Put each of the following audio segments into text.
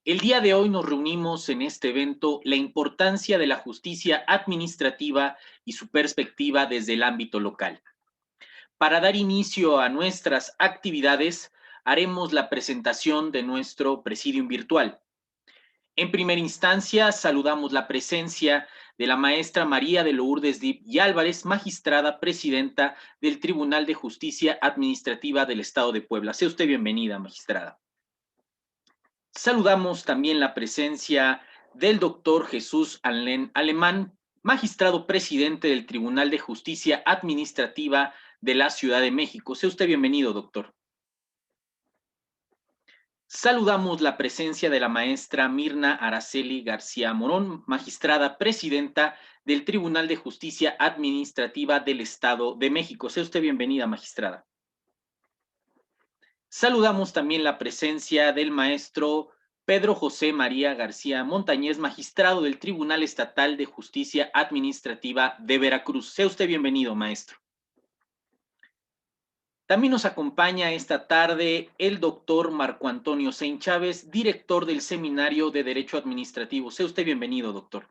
El día de hoy nos reunimos en este evento la importancia de la justicia administrativa y su perspectiva desde el ámbito local. Para dar inicio a nuestras actividades, haremos la presentación de nuestro presidium virtual. En primera instancia, saludamos la presencia de la maestra María de Lourdes Dib y Álvarez, magistrada presidenta del Tribunal de Justicia Administrativa del Estado de Puebla. Sea usted bienvenida, magistrada. Saludamos también la presencia del doctor Jesús Alemán, magistrado presidente del Tribunal de Justicia Administrativa de la Ciudad de México. Sea usted bienvenido, doctor. Saludamos la presencia de la maestra Mirna Araceli García Morón, magistrada presidenta del Tribunal de Justicia Administrativa del Estado de México. Sea usted bienvenida, magistrada. Saludamos también la presencia del maestro Pedro José María García Montañez, magistrado del Tribunal Estatal de Justicia Administrativa de Veracruz. Sea usted bienvenido, maestro. También nos acompaña esta tarde el doctor Marco Antonio Sein Chávez, director del Seminario de Derecho Administrativo. Sea usted bienvenido, doctor.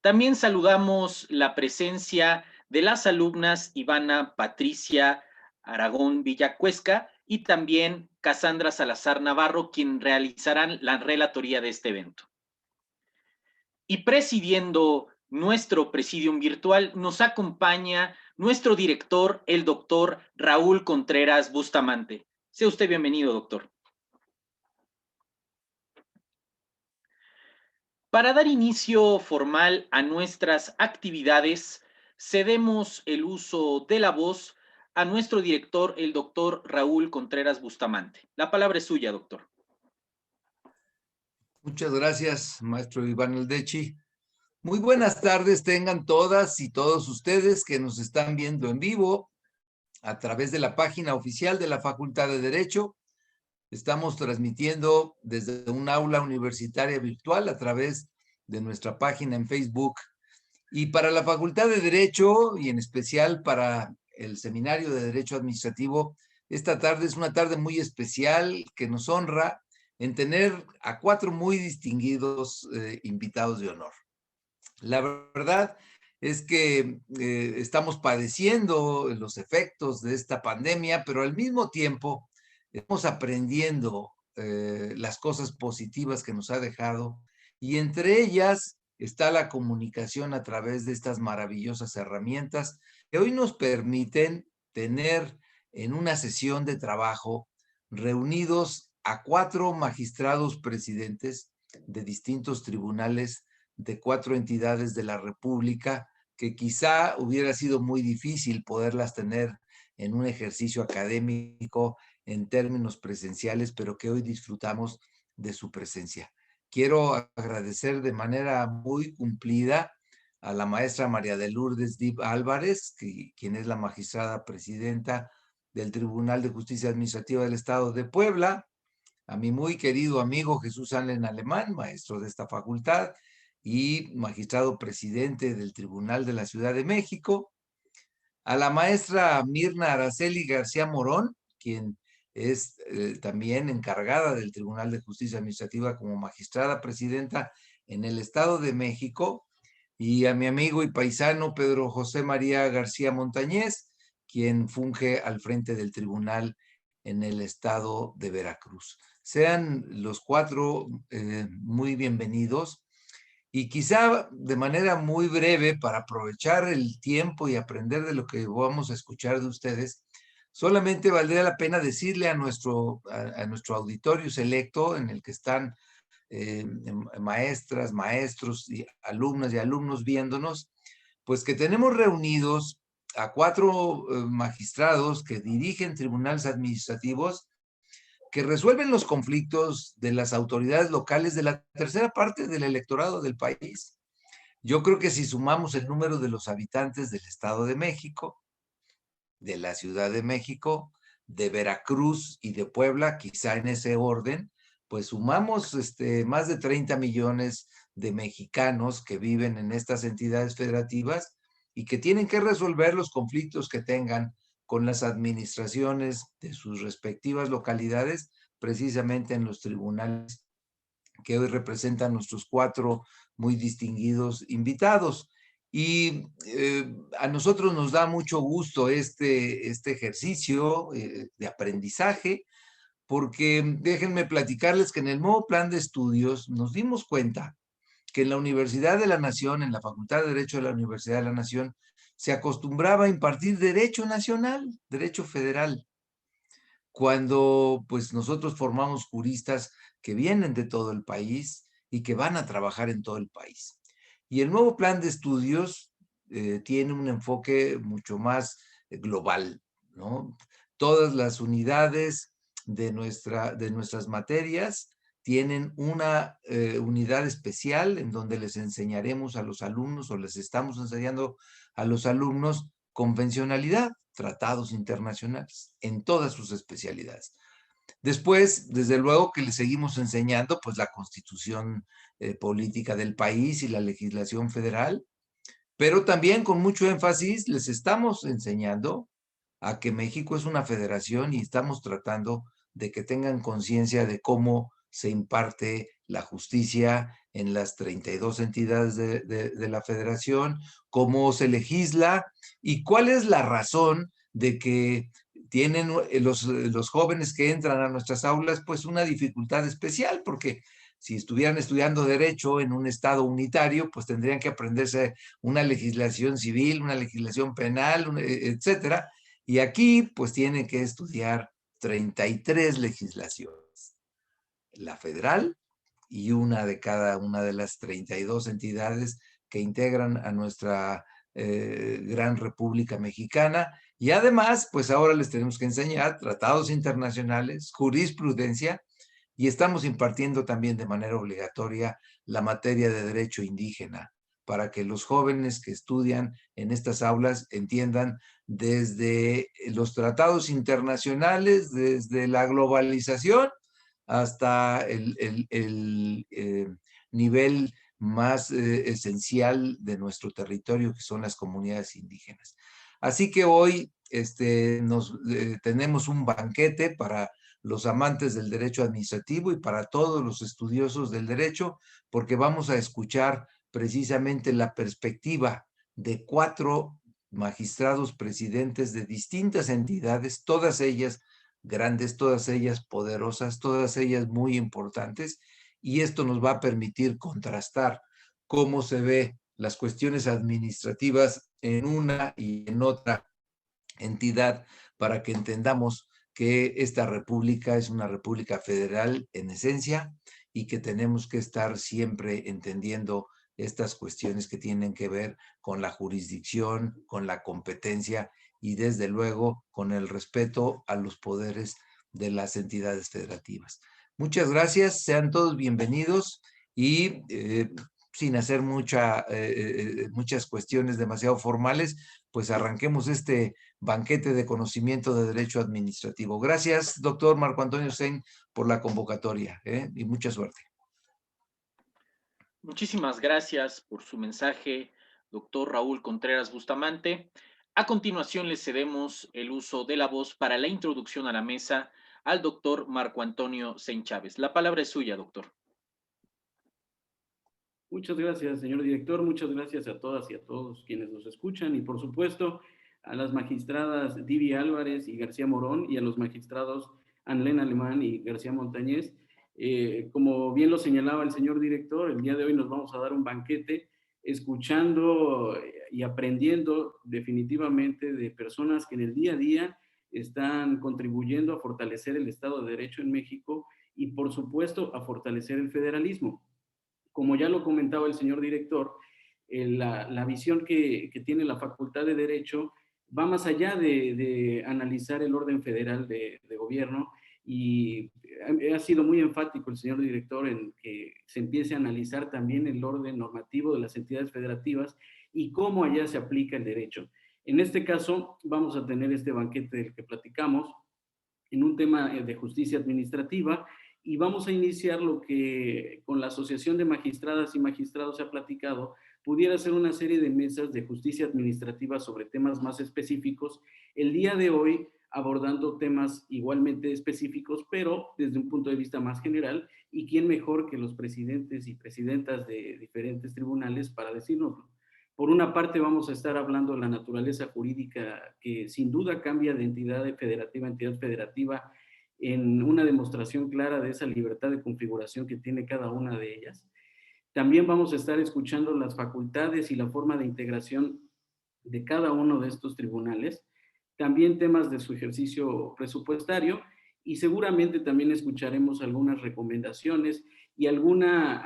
También saludamos la presencia de las alumnas Ivana Patricia Aragón Villacuesca y también Cassandra Salazar Navarro, quien realizarán la relatoría de este evento. Y presidiendo nuestro presidium virtual nos acompaña nuestro director, el doctor Raúl Contreras Bustamante. Sea usted bienvenido, doctor. Para dar inicio formal a nuestras actividades, cedemos el uso de la voz a nuestro director, el doctor Raúl Contreras Bustamante. La palabra es suya, doctor. Muchas gracias, maestro Iván Eldechi. Muy buenas tardes tengan todas y todos ustedes que nos están viendo en vivo a través de la página oficial de la Facultad de Derecho. Estamos transmitiendo desde un aula universitaria virtual a través de nuestra página en Facebook. Y para la Facultad de Derecho, y en especial para el Seminario de Derecho Administrativo, esta tarde es una tarde muy especial que nos honra en tener a 4 muy distinguidos invitados de honor. La verdad es que estamos padeciendo los efectos de esta pandemia, pero al mismo tiempo estamos aprendiendo las cosas positivas que nos ha dejado, y entre ellas está la comunicación a través de estas maravillosas herramientas que hoy nos permiten tener en una sesión de trabajo reunidos a 4 magistrados presidentes de distintos tribunales de 4 entidades de la República, que quizá hubiera sido muy difícil poderlas tener en un ejercicio académico en términos presenciales, pero que hoy disfrutamos de su presencia. Quiero agradecer de manera muy cumplida a la maestra María de Lourdes Dib Álvarez, quien es la magistrada presidenta del Tribunal de Justicia Administrativa del Estado de Puebla, a mi muy querido amigo Jesús Alemán, maestro de esta facultad y magistrado presidente del Tribunal de la Ciudad de México, a la maestra Mirna Araceli García Morón, quien es también encargada del Tribunal de Justicia Administrativa como magistrada presidenta en el Estado de México, y a mi amigo y paisano Pedro José María García Montañez, quien funge al frente del tribunal en el Estado de Veracruz. Sean los 4 muy bienvenidos. Y quizá de manera muy breve, para aprovechar el tiempo y aprender de lo que vamos a escuchar de ustedes, solamente valdría la pena decirle a nuestro auditorio selecto, en el que están maestras, maestros, y alumnos viéndonos, pues que tenemos reunidos a 4 magistrados que dirigen tribunales administrativos, que resuelven los conflictos de las autoridades locales de la tercera parte del electorado del país. Yo creo que si sumamos el número de los habitantes del Estado de México, de la Ciudad de México, de Veracruz y de Puebla, quizá en ese orden, pues sumamos más de 30 millones de mexicanos que viven en estas entidades federativas y que tienen que resolver los conflictos que tengan con las administraciones de sus respectivas localidades, precisamente en los tribunales que hoy representan nuestros 4 muy distinguidos invitados. Y a nosotros nos da mucho gusto este ejercicio de aprendizaje, porque déjenme platicarles que en el nuevo plan de estudios nos dimos cuenta que en la Universidad de la Nación, en la Facultad de Derecho de la Universidad de la Nación, se acostumbraba a impartir derecho nacional, derecho federal, cuando pues nosotros formamos juristas que vienen de todo el país y que van a trabajar en todo el país. Y el nuevo plan de estudios tiene un enfoque mucho más global, ¿no? Todas las unidades de nuestras materias tienen una unidad especial en donde les enseñaremos a los alumnos o les estamos enseñando a los alumnos convencionalidad, tratados internacionales, en todas sus especialidades. Después, desde luego que le seguimos enseñando pues la constitución política del país y la legislación federal, pero también con mucho énfasis les estamos enseñando a que México es una federación y estamos tratando de que tengan conciencia de cómo se imparte la justicia en las 32 entidades de la federación, cómo se legisla y cuál es la razón de que tienen los jóvenes que entran a nuestras aulas pues una dificultad especial, porque si estuvieran estudiando derecho en un estado unitario, pues tendrían que aprenderse una legislación civil, una legislación penal, etcétera. Y aquí, pues tienen que estudiar 33 legislaciones. La federal y una de cada una de las 32 entidades que integran a nuestra gran República Mexicana. Y además, pues ahora les tenemos que enseñar tratados internacionales, jurisprudencia, y estamos impartiendo también de manera obligatoria la materia de derecho indígena, para que los jóvenes que estudian en estas aulas entiendan desde los tratados internacionales, desde la globalización, hasta el nivel más esencial de nuestro territorio, que son las comunidades indígenas. Así que hoy tenemos un banquete para los amantes del derecho administrativo y para todos los estudiosos del derecho, porque vamos a escuchar precisamente la perspectiva de 4 magistrados presidentes de distintas entidades, todas ellas grandes, todas ellas poderosas, todas ellas muy importantes, y esto nos va a permitir contrastar cómo se ve las cuestiones administrativas en una y en otra entidad para que entendamos que esta república es una república federal en esencia y que tenemos que estar siempre entendiendo estas cuestiones que tienen que ver con la jurisdicción, con la competencia y desde luego con el respeto a los poderes de las entidades federativas. Muchas gracias, sean todos bienvenidos y sin hacer muchas cuestiones demasiado formales, pues arranquemos este banquete de conocimiento de derecho administrativo. Gracias, doctor Marco Antonio Sein, por la convocatoria y mucha suerte. Muchísimas gracias por su mensaje, doctor Raúl Contreras Bustamante. A continuación le cedemos el uso de la voz para la introducción a la mesa al doctor Marco Antonio Sein Chávez. La palabra es suya, doctor. Muchas gracias, señor director. Muchas gracias a todas y a todos quienes nos escuchan y, por supuesto, a las magistradas Divi Álvarez y García Morón y a los magistrados Anlén Alemán y García Montañez. Como bien lo señalaba el señor director, el día de hoy nos vamos a dar un banquete escuchando y aprendiendo definitivamente de personas que en el día a día están contribuyendo a fortalecer el Estado de Derecho en México y, por supuesto, a fortalecer el federalismo. Como ya lo comentaba el señor director, la visión que tiene la Facultad de Derecho va más allá de analizar el orden federal de gobierno, y ha sido muy enfático el señor director en que se empiece a analizar también el orden normativo de las entidades federativas y cómo allá se aplica el derecho. En este caso, vamos a tener este banquete del que platicamos en un tema de justicia administrativa, y vamos a iniciar lo que con la Asociación de Magistradas y Magistrados se ha platicado pudiera ser una serie de mesas de justicia administrativa sobre temas más específicos, el día de hoy abordando temas igualmente específicos, pero desde un punto de vista más general, y quién mejor que los presidentes y presidentas de diferentes tribunales para decírnoslo. Por una parte vamos a estar hablando de la naturaleza jurídica que sin duda cambia de entidad federativa a entidad federativa en una demostración clara de esa libertad de configuración que tiene cada una de ellas. También vamos a estar escuchando las facultades y la forma de integración de cada uno de estos tribunales, también temas de su ejercicio presupuestario y seguramente también escucharemos algunas recomendaciones y alguna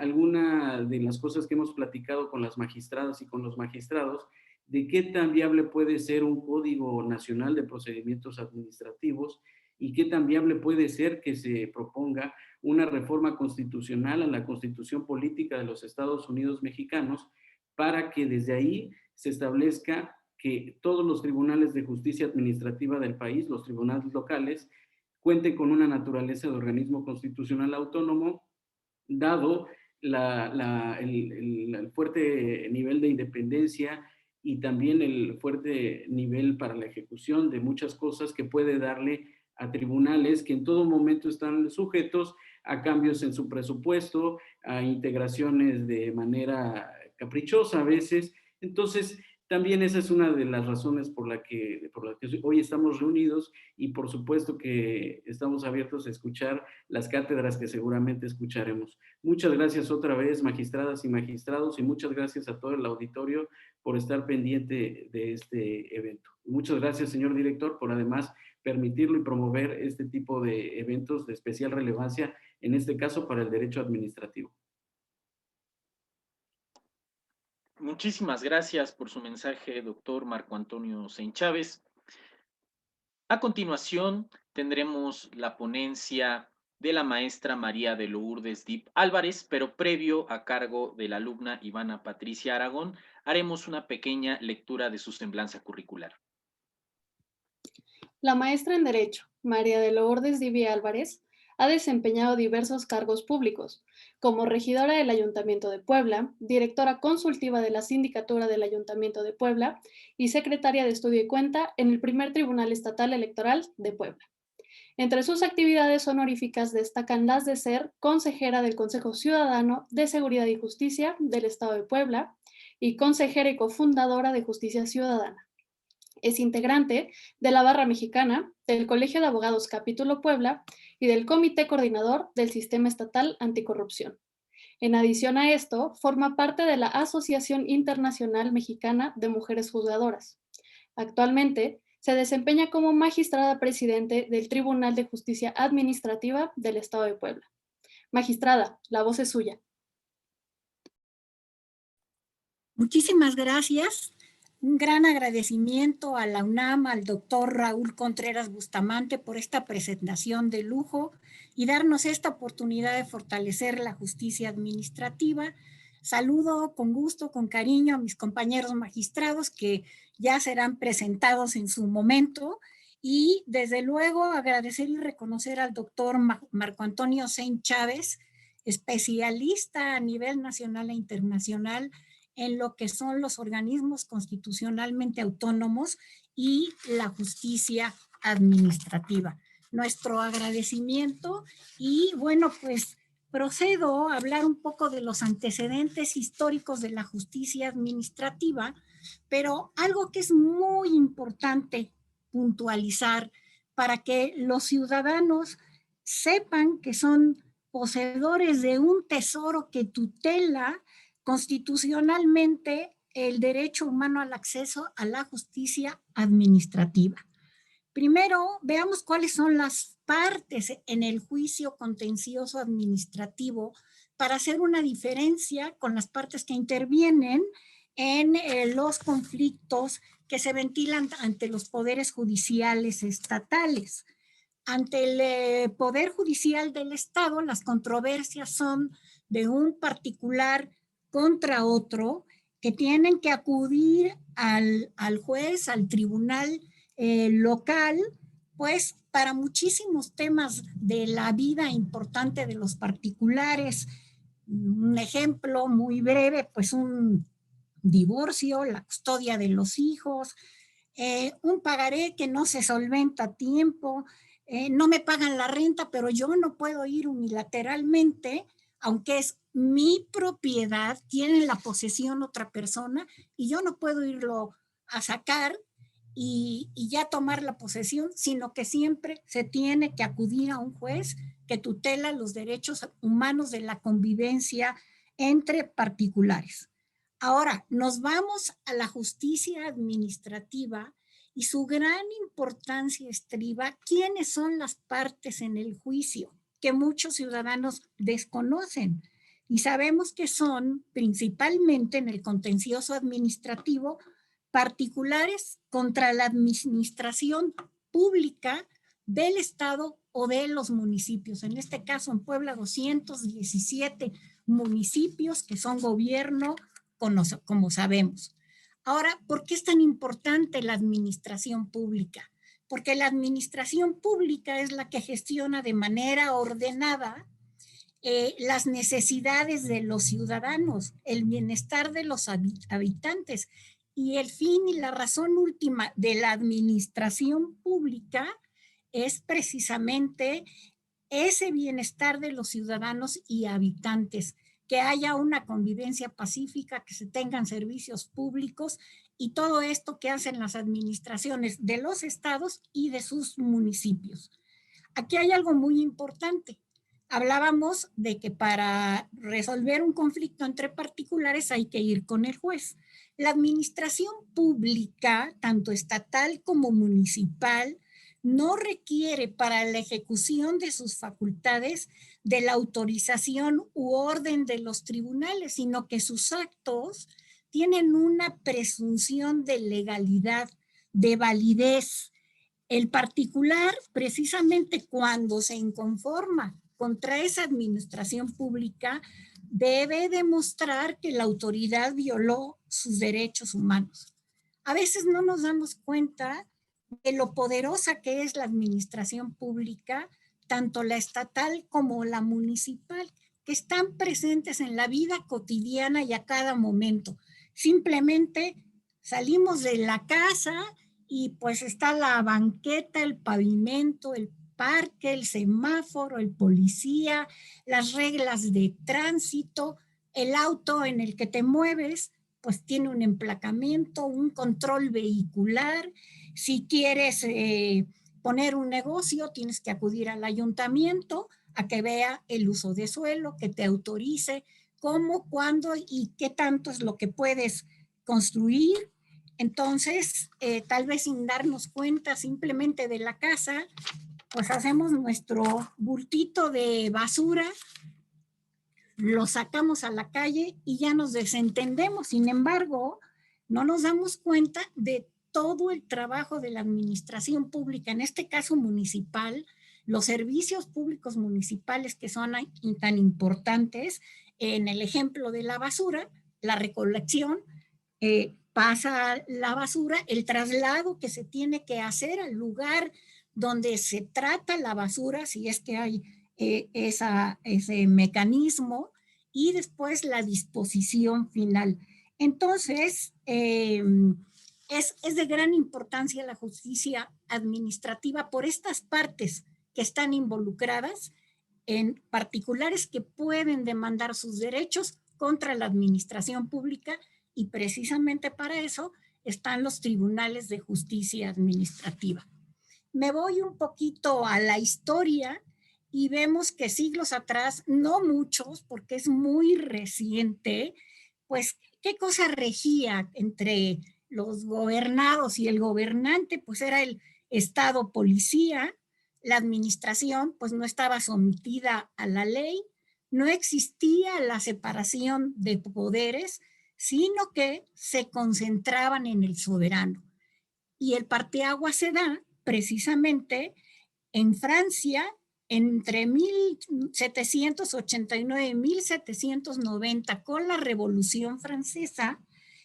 de las cosas que hemos platicado con las magistradas y con los magistrados de qué tan viable puede ser un Código Nacional de Procedimientos Administrativos y qué tan viable puede ser que se proponga una reforma constitucional a la Constitución Política de los Estados Unidos Mexicanos para que desde ahí se establezca que todos los tribunales de justicia administrativa del país, los tribunales locales, cuenten con una naturaleza de organismo constitucional autónomo, dado el fuerte nivel de independencia y también el fuerte nivel para la ejecución de muchas cosas que puede darle a tribunales que en todo momento están sujetos a cambios en su presupuesto, a integraciones de manera caprichosa a veces. Entonces, también esa es una de las razones por la que hoy estamos reunidos y por supuesto que estamos abiertos a escuchar las cátedras que seguramente escucharemos. Muchas gracias otra vez, magistradas y magistrados, y muchas gracias a todo el auditorio por estar pendiente de este evento. Muchas gracias, señor director, por además permitirlo y promover este tipo de eventos de especial relevancia, en este caso para el derecho administrativo. Muchísimas gracias por su mensaje, doctor Marco Antonio Sein Chávez. A continuación, tendremos la ponencia de la maestra María de Lourdes Dip Álvarez, pero previo a cargo de la alumna Ivana Patricia Aragón, haremos una pequeña lectura de su semblanza curricular. La maestra en Derecho, María de Lourdes Dip Álvarez, ha desempeñado diversos cargos públicos, como regidora del Ayuntamiento de Puebla, directora consultiva de la Sindicatura del Ayuntamiento de Puebla y secretaria de Estudio y Cuenta en el Primer Tribunal Estatal Electoral de Puebla. Entre sus actividades honoríficas destacan las de ser consejera del Consejo Ciudadano de Seguridad y Justicia del Estado de Puebla y consejera y cofundadora de Justicia Ciudadana. Es integrante de la Barra Mexicana, del Colegio de Abogados Capítulo Puebla y del Comité Coordinador del Sistema Estatal Anticorrupción. En adición a esto, forma parte de la Asociación Internacional Mexicana de Mujeres Juzgadoras. Actualmente, se desempeña como magistrada presidente del Tribunal de Justicia Administrativa del Estado de Puebla. Magistrada, la voz es suya. Muchísimas gracias. Un gran agradecimiento a la UNAM, al doctor Raúl Contreras Bustamante por esta presentación de lujo y darnos esta oportunidad de fortalecer la justicia administrativa. Saludo con gusto, con cariño a mis compañeros magistrados que ya serán presentados en su momento y desde luego agradecer y reconocer al doctor Marco Antonio Sein Chávez, especialista a nivel nacional e internacional en lo que son los organismos constitucionalmente autónomos y la justicia administrativa. Nuestro agradecimiento y bueno, pues procedo a hablar un poco de los antecedentes históricos de la justicia administrativa, pero algo que es muy importante puntualizar para que los ciudadanos sepan que son poseedores de un tesoro que tutela constitucionalmente el derecho humano al acceso a la justicia administrativa. Primero, veamos cuáles son las partes en el juicio contencioso administrativo para hacer una diferencia con las partes que intervienen en los conflictos que se ventilan ante los poderes judiciales estatales. Ante el Poder Judicial del Estado, las controversias son de un particular contra otro, que tienen que acudir al juez, al tribunal local, pues para muchísimos temas de la vida importante de los particulares. Un ejemplo muy breve, pues un divorcio, la custodia de los hijos, un pagaré que no se solventa a tiempo, no me pagan la renta, pero yo no puedo ir unilateralmente, aunque es mi propiedad, tiene la posesión otra persona y yo no puedo irlo a sacar y ya tomar la posesión, sino que siempre se tiene que acudir a un juez que tutela los derechos humanos de la convivencia entre particulares. Ahora, nos vamos a la justicia administrativa y su gran importancia estriba quiénes son las partes en el juicio, que muchos ciudadanos desconocen. Y sabemos que son principalmente en el contencioso administrativo particulares contra la administración pública del Estado o de los municipios. En este caso, en Puebla, 217 municipios que son gobierno, como sabemos. Ahora, ¿por qué es tan importante la administración pública? Porque la administración pública es la que gestiona de manera ordenada las necesidades de los ciudadanos, el bienestar de los habitantes. Y el fin y la razón última de la administración pública es precisamente ese bienestar de los ciudadanos y habitantes, que haya una convivencia pacífica, que se tengan servicios públicos y todo esto que hacen las administraciones de los estados y de sus municipios. Aquí hay algo muy importante. Hablábamos de que para resolver un conflicto entre particulares hay que ir con el juez. La administración pública, tanto estatal como municipal, no requiere para la ejecución de sus facultades de la autorización u orden de los tribunales, sino que sus actos tienen una presunción de legalidad, de validez. El particular, precisamente cuando se inconforma contra esa administración pública, debe demostrar que la autoridad violó sus derechos humanos. A veces no nos damos cuenta de lo poderosa que es la administración pública, tanto la estatal como la municipal, que están presentes en la vida cotidiana y a cada momento. Simplemente salimos de la casa y pues está la banqueta, el pavimento, el parque, el semáforo, el policía, las reglas de tránsito, el auto en el que te mueves, pues tiene un emplacamiento, un control vehicular. Si quieres poner un negocio, tienes que acudir al ayuntamiento a que vea el uso de suelo, que te autorice cómo, cuándo y qué tanto es lo que puedes construir. Entonces, tal vez sin darnos cuenta simplemente de la casa, pues hacemos nuestro bultito de basura, lo sacamos a la calle y ya nos desentendemos. Sin embargo, no nos damos cuenta de todo el trabajo de la administración pública, en este caso municipal, los servicios públicos municipales que son tan importantes. En el ejemplo de la basura, la recolección, pasa la basura, el traslado que se tiene que hacer al lugar donde se trata la basura, si es que hay ese mecanismo, y después la disposición final. Entonces, es de gran importancia la justicia administrativa por estas partes que están involucradas, en particulares que pueden demandar sus derechos contra la administración pública, y precisamente para eso están los tribunales de justicia administrativa. Me voy un poquito a la historia y vemos que siglos atrás, no muchos, porque es muy reciente, pues, ¿qué cosa regía entre los gobernados y el gobernante? Pues era el Estado policía, la administración pues no estaba sometida a la ley, no existía la separación de poderes, sino que se concentraban en el soberano. Y el parteaguas se da precisamente en Francia entre 1789 y 1790, con la Revolución Francesa,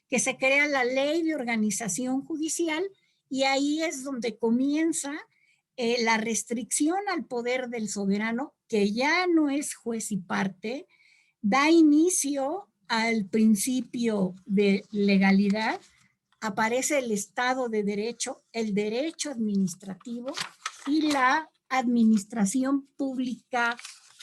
que se crea la Ley de Organización Judicial, y ahí es donde comienza la restricción al poder del soberano, que ya no es juez y parte, da inicio al principio de legalidad, aparece el Estado de Derecho, el derecho administrativo y la administración pública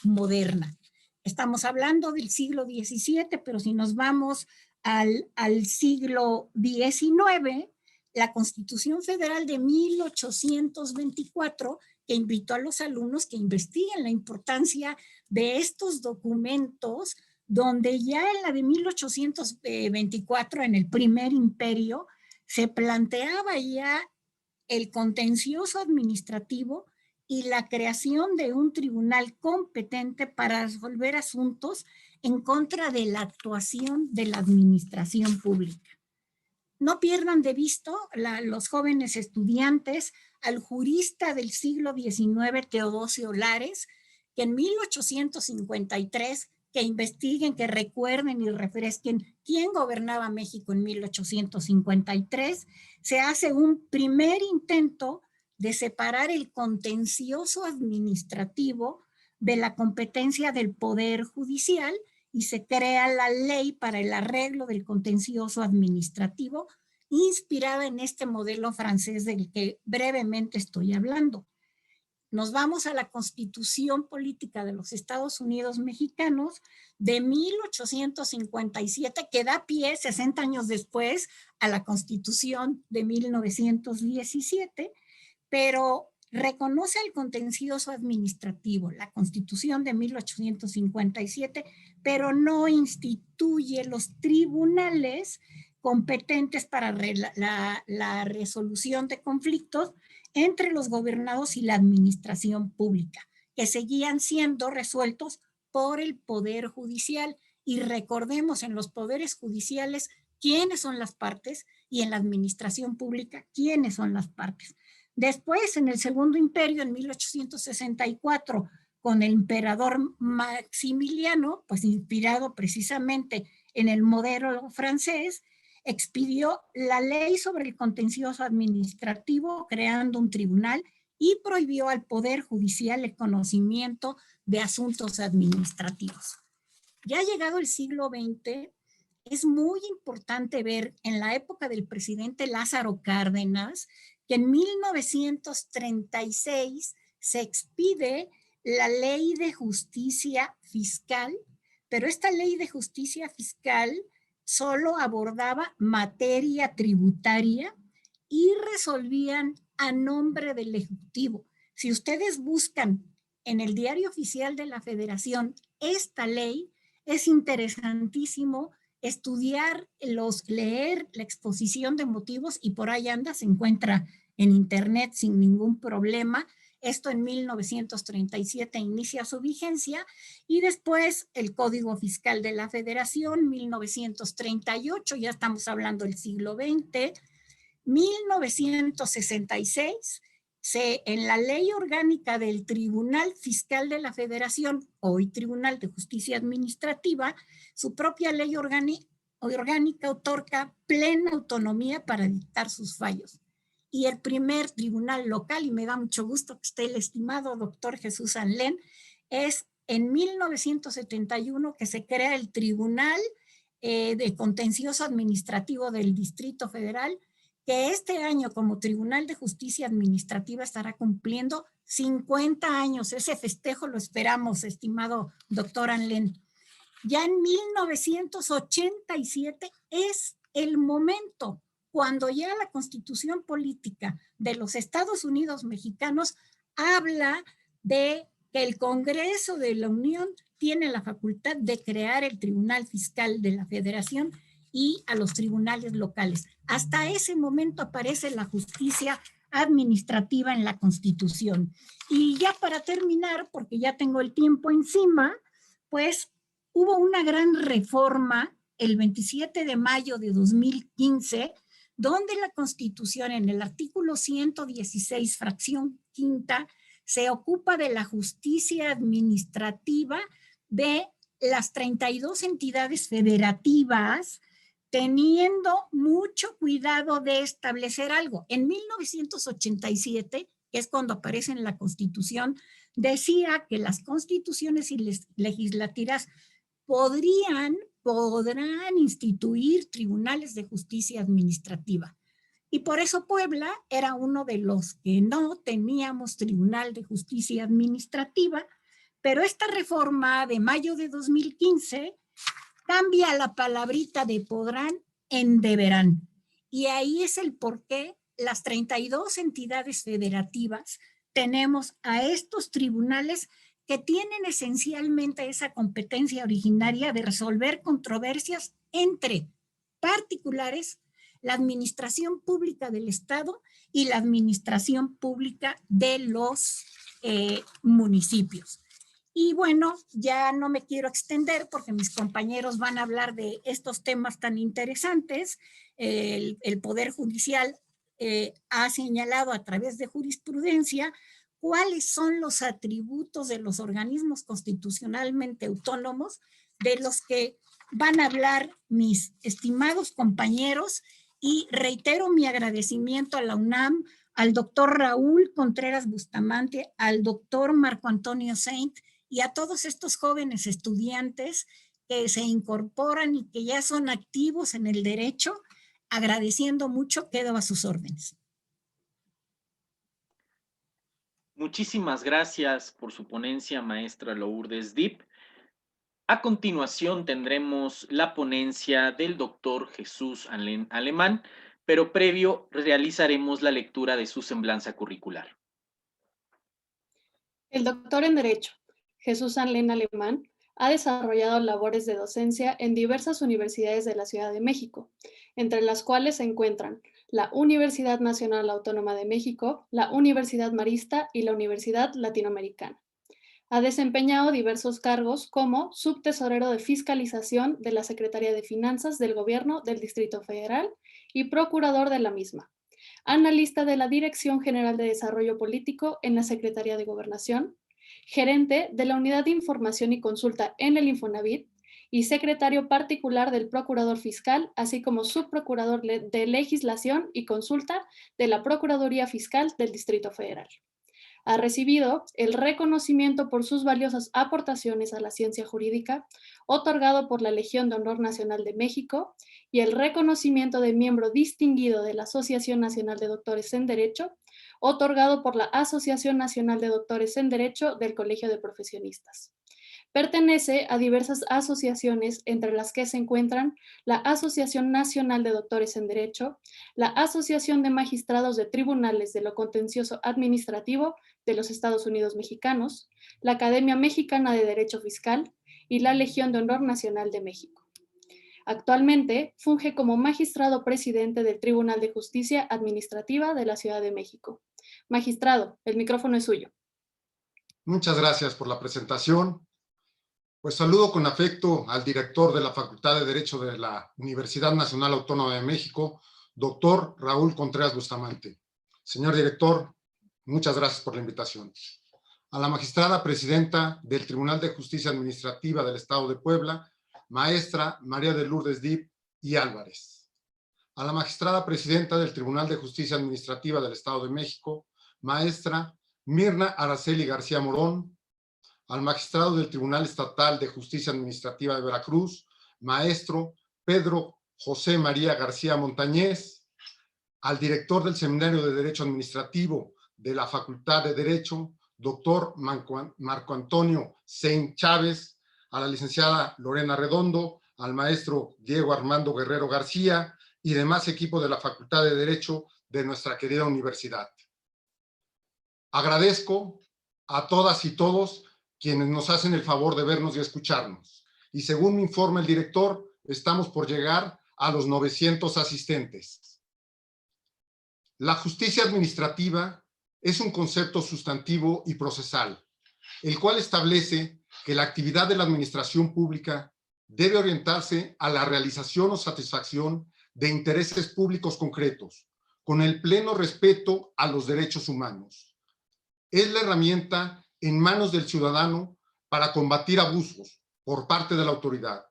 moderna. Estamos hablando del siglo XVII, pero si nos vamos al siglo XIX, la Constitución Federal de 1824, que invitó a los alumnos que investiguen la importancia de estos documentos, donde ya en la de 1824, en el primer imperio, se planteaba ya el contencioso administrativo y la creación de un tribunal competente para resolver asuntos en contra de la actuación de la administración pública. No pierdan de vista los jóvenes estudiantes al jurista del siglo XIX, Teodosio Lares, que en 1853, que investiguen, que recuerden y refresquen quién gobernaba México en 1853, se hace un primer intento de separar el contencioso administrativo de la competencia del Poder Judicial y se crea la ley para el arreglo del contencioso administrativo, inspirada en este modelo francés del que brevemente estoy hablando. Nos vamos a la Constitución Política de los Estados Unidos Mexicanos de 1857, que da pie 60 años después a la Constitución de 1917, pero reconoce el contencioso administrativo, la Constitución de 1857, pero no instituye los tribunales competentes para la resolución de conflictos entre los gobernados y la administración pública, que seguían siendo resueltos por el Poder Judicial. Y recordemos, en los poderes judiciales, quiénes son las partes, y en la administración pública, quiénes son las partes. Después, en el Segundo Imperio, en 1864, con el emperador Maximiliano, pues inspirado precisamente en el modelo francés, expidió la ley sobre el contencioso administrativo, creando un tribunal, y prohibió al Poder Judicial el conocimiento de asuntos administrativos. Ya llegado el siglo XX, es muy importante ver en la época del presidente Lázaro Cárdenas que en 1936 se expide la Ley de Justicia Fiscal, pero esta Ley de Justicia Fiscal solo abordaba materia tributaria y resolvían a nombre del Ejecutivo. Si ustedes buscan en el Diario Oficial de la Federación esta ley, es interesantísimo estudiar, leer la exposición de motivos, y por ahí anda, se encuentra en internet sin ningún problema. Esto en 1937 inicia su vigencia, y después el Código Fiscal de la Federación, 1938, ya estamos hablando del siglo XX, 1966, en la Ley Orgánica del Tribunal Fiscal de la Federación, hoy Tribunal de Justicia Administrativa, su propia ley orgánica otorga plena autonomía para dictar sus fallos. Y el primer tribunal local, y me da mucho gusto que esté el estimado doctor Jesús Anlén, es en 1971 que se crea el Tribunal de Contencioso Administrativo del Distrito Federal, que este año como Tribunal de Justicia Administrativa estará cumpliendo 50 años. Ese festejo lo esperamos, estimado doctor Anlén. Ya en 1987 es el momento cuando ya la Constitución Política de los Estados Unidos Mexicanos habla de que el Congreso de la Unión tiene la facultad de crear el Tribunal Fiscal de la Federación y a los tribunales locales. Hasta ese momento aparece la justicia administrativa en la Constitución. Y ya para terminar, porque ya tengo el tiempo encima, pues hubo una gran reforma el 27 de mayo de 2015, donde la Constitución en el artículo 116, fracción quinta, se ocupa de la justicia administrativa de las 32 entidades federativas, teniendo mucho cuidado de establecer algo. En 1987, que es cuando aparece en la Constitución, decía que las constituciones y legislativas podrían podrán instituir tribunales de justicia administrativa. Y por eso Puebla era uno de los que no teníamos tribunal de justicia administrativa, pero esta reforma de mayo de 2015 cambia la palabrita de podrán en deberán. Y ahí es el por qué las 32 entidades federativas tenemos a estos tribunales que tienen esencialmente esa competencia originaria de resolver controversias entre particulares, la administración pública del Estado y la administración pública de los municipios. Y bueno, ya no me quiero extender porque mis compañeros van a hablar de estos temas tan interesantes. El Poder Judicial ha señalado a través de jurisprudencia cuáles son los atributos de los organismos constitucionalmente autónomos de los que van a hablar mis estimados compañeros, y reitero mi agradecimiento a la UNAM, al doctor Raúl Contreras Bustamante, al doctor Marco Antonio Saint y a todos estos jóvenes estudiantes que se incorporan y que ya son activos en el derecho. Agradeciendo mucho, quedo a sus órdenes. Muchísimas gracias por su ponencia, maestra Lourdes Dip. A continuación tendremos la ponencia del doctor Jesús Alemán, pero previo realizaremos la lectura de su semblanza curricular. El doctor en Derecho, Jesús Alemán, ha desarrollado labores de docencia en diversas universidades de la Ciudad de México, entre las cuales se encuentran la Universidad Nacional Autónoma de México, la Universidad Marista y la Universidad Latinoamericana. Ha desempeñado diversos cargos como subtesorero de fiscalización de la Secretaría de Finanzas del Gobierno del Distrito Federal y procurador de la misma, analista de la Dirección General de Desarrollo Político en la Secretaría de Gobernación, gerente de la Unidad de Información y Consulta en el Infonavit y secretario particular del Procurador Fiscal, así como subprocurador de Legislación y Consulta de la Procuraduría Fiscal del Distrito Federal. Ha recibido el reconocimiento por sus valiosas aportaciones a la ciencia jurídica, otorgado por la Legión de Honor Nacional de México, y el reconocimiento de miembro distinguido de la Asociación Nacional de Doctores en Derecho, otorgado por la Asociación Nacional de Doctores en Derecho del Colegio de Profesionistas. Pertenece a diversas asociaciones, entre las que se encuentran la Asociación Nacional de Doctores en Derecho, la Asociación de Magistrados de Tribunales de lo Contencioso Administrativo de los Estados Unidos Mexicanos, la Academia Mexicana de Derecho Fiscal y la Legión de Honor Nacional de México. Actualmente funge como magistrado presidente del Tribunal de Justicia Administrativa de la Ciudad de México. Magistrado, el micrófono es suyo. Muchas gracias por la presentación. Pues saludo con afecto al director de la Facultad de Derecho de la Universidad Nacional Autónoma de México, doctor Raúl Contreras Bustamante. Señor director, muchas gracias por la invitación. A la magistrada presidenta del Tribunal de Justicia Administrativa del Estado de Puebla, maestra María de Lourdes Dip y Álvarez. A la magistrada presidenta del Tribunal de Justicia Administrativa del Estado de México, maestra Mirna Araceli García Morón. Al magistrado del Tribunal Estatal de Justicia Administrativa de Veracruz, maestro Pedro José María García Montañez, al director del Seminario de Derecho Administrativo de la Facultad de Derecho, doctor Marco Antonio Saint Chávez, a la licenciada Lorena Redondo, al maestro Diego Armando Guerrero García y demás equipo de la Facultad de Derecho de nuestra querida universidad. Agradezco a todas y todos quienes nos hacen el favor de vernos y escucharnos. Y según me informa el director, estamos por llegar a los 900 asistentes. La justicia administrativa es un concepto sustantivo y procesal, el cual establece que la actividad de la administración pública debe orientarse a la realización o satisfacción de intereses públicos concretos, con el pleno respeto a los derechos humanos. Es la herramienta en manos del ciudadano para combatir abusos por parte de la autoridad,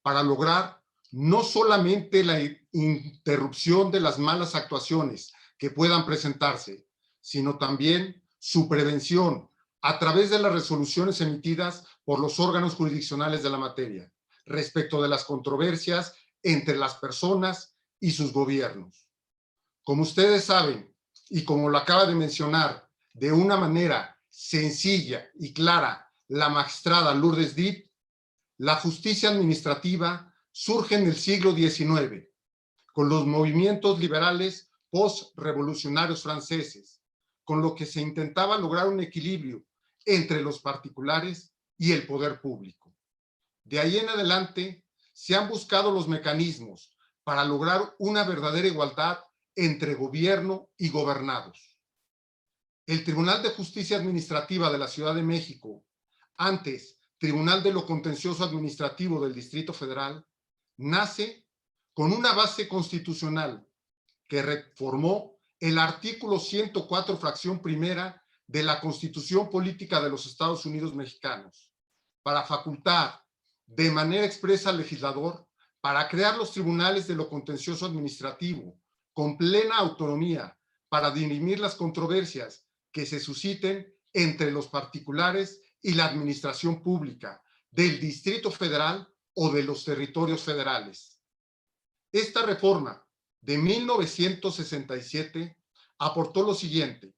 para lograr no solamente la interrupción de las malas actuaciones que puedan presentarse, sino también su prevención a través de las resoluciones emitidas por los órganos jurisdiccionales de la materia, respecto de las controversias entre las personas y sus gobiernos. Como ustedes saben, y como lo acaba de mencionar de una manera sencilla y clara la magistrada Lourdes Dib, la justicia administrativa surge en el siglo XIX, con los movimientos liberales post-revolucionarios franceses, con lo que se intentaba lograr un equilibrio entre los particulares y el poder público. De ahí en adelante se han buscado los mecanismos para lograr una verdadera igualdad entre gobierno y gobernados. El Tribunal de Justicia Administrativa de la Ciudad de México, antes Tribunal de lo Contencioso Administrativo del Distrito Federal, nace con una base constitucional que reformó el artículo 104, fracción primera de la Constitución Política de los Estados Unidos Mexicanos, para facultar de manera expresa al legislador para crear los tribunales de lo contencioso administrativo con plena autonomía para dirimir las controversias que se susciten entre los particulares y la administración pública del Distrito Federal o de los territorios federales. Esta reforma de 1967 aportó lo siguiente: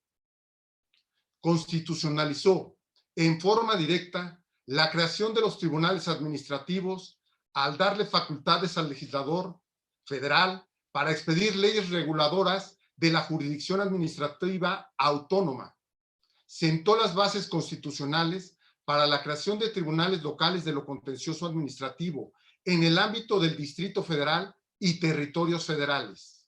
constitucionalizó en forma directa la creación de los tribunales administrativos al darle facultades al legislador federal para expedir leyes reguladoras de la jurisdicción administrativa autónoma. Sentó las bases constitucionales para la creación de tribunales locales de lo contencioso administrativo en el ámbito del Distrito Federal y territorios federales.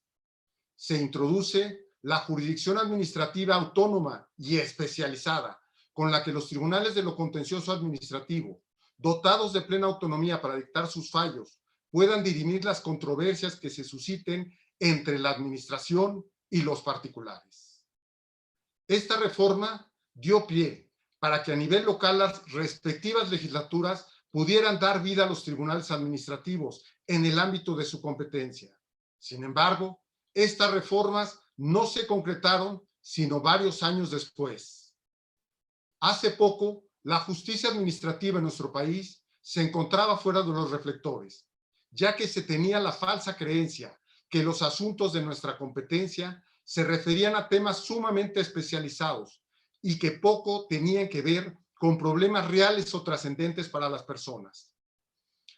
Se introduce la jurisdicción administrativa autónoma y especializada, con la que los tribunales de lo contencioso administrativo, dotados de plena autonomía para dictar sus fallos, puedan dirimir las controversias que se susciten entre la administración y los particulares. Esta reforma dio pie para que a nivel local las respectivas legislaturas pudieran dar vida a los tribunales administrativos en el ámbito de su competencia. Sin embargo, estas reformas no se concretaron sino varios años después. Hace poco, la justicia administrativa en nuestro país se encontraba fuera de los reflectores, ya que se tenía la falsa creencia que los asuntos de nuestra competencia se referían a temas sumamente especializados y que poco tenían que ver con problemas reales o trascendentes para las personas.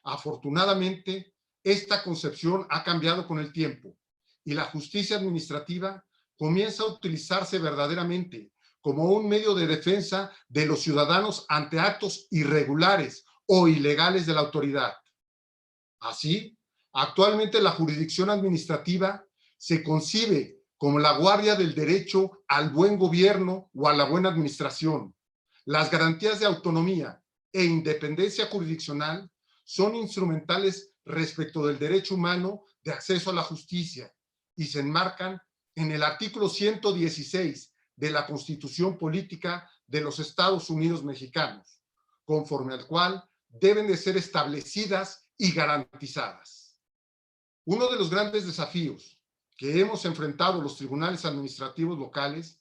Afortunadamente, esta concepción ha cambiado con el tiempo y la justicia administrativa comienza a utilizarse verdaderamente como un medio de defensa de los ciudadanos ante actos irregulares o ilegales de la autoridad. Así, actualmente la jurisdicción administrativa se concibe como la guardia del derecho al buen gobierno o a la buena administración. Las garantías de autonomía e independencia jurisdiccional son instrumentales respecto del derecho humano de acceso a la justicia y se enmarcan en el artículo 116 de la Constitución Política de los Estados Unidos Mexicanos, conforme al cual deben de ser establecidas y garantizadas. Uno de los grandes desafíos que hemos enfrentado los tribunales administrativos locales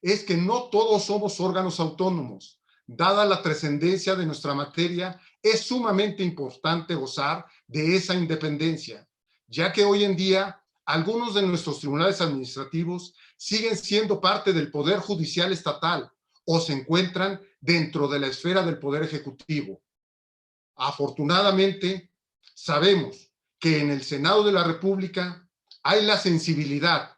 es que no todos somos órganos autónomos. Dada la trascendencia de nuestra materia, es sumamente importante gozar de esa independencia, ya que hoy en día algunos de nuestros tribunales administrativos siguen siendo parte del Poder Judicial Estatal o se encuentran dentro de la esfera del Poder Ejecutivo. Afortunadamente, sabemos que en el Senado de la República hay la sensibilidad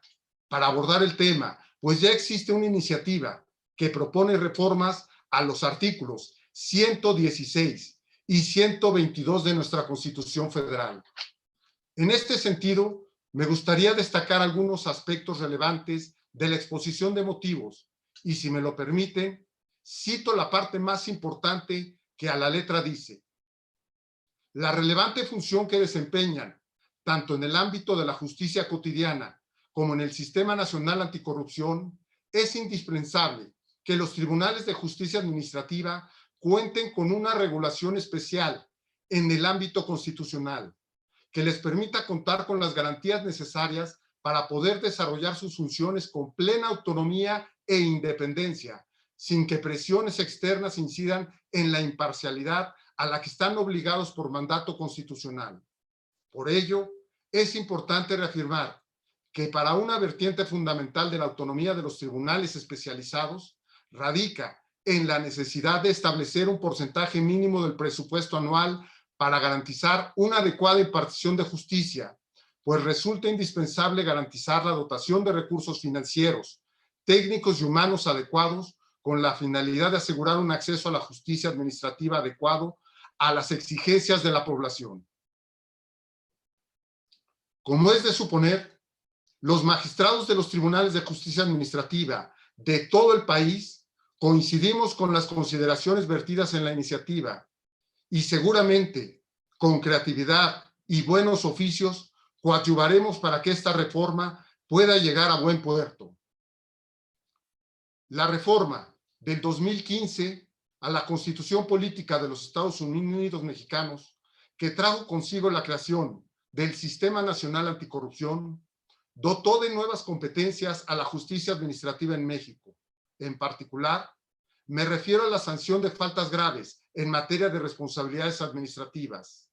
para abordar el tema, pues ya existe una iniciativa que propone reformas a los artículos 116 y 122 de nuestra Constitución Federal. En este sentido, me gustaría destacar algunos aspectos relevantes de la exposición de motivos y, si me lo permiten, cito la parte más importante que a la letra dice: la relevante función que desempeñan, tanto en el ámbito de la justicia cotidiana como en el Sistema Nacional Anticorrupción, es indispensable que los tribunales de justicia administrativa cuenten con una regulación especial en el ámbito constitucional, que les permita contar con las garantías necesarias para poder desarrollar sus funciones con plena autonomía e independencia, sin que presiones externas incidan en la imparcialidad a la que están obligados por mandato constitucional. Por ello, es importante reafirmar que para una vertiente fundamental de la autonomía de los tribunales especializados radica en la necesidad de establecer un porcentaje mínimo del presupuesto anual para garantizar una adecuada impartición de justicia, pues resulta indispensable garantizar la dotación de recursos financieros, técnicos y humanos adecuados con la finalidad de asegurar un acceso a la justicia administrativa adecuado a las exigencias de la población. Como es de suponer, los magistrados de los tribunales de justicia administrativa de todo el país coincidimos con las consideraciones vertidas en la iniciativa y seguramente con creatividad y buenos oficios coadyuvaremos para que esta reforma pueda llegar a buen puerto. La reforma del 2015 a la Constitución Política de los Estados Unidos Mexicanos, que trajo consigo la creación del Sistema Nacional Anticorrupción, dotó de nuevas competencias a la justicia administrativa en México. En particular, me refiero a la sanción de faltas graves en materia de responsabilidades administrativas,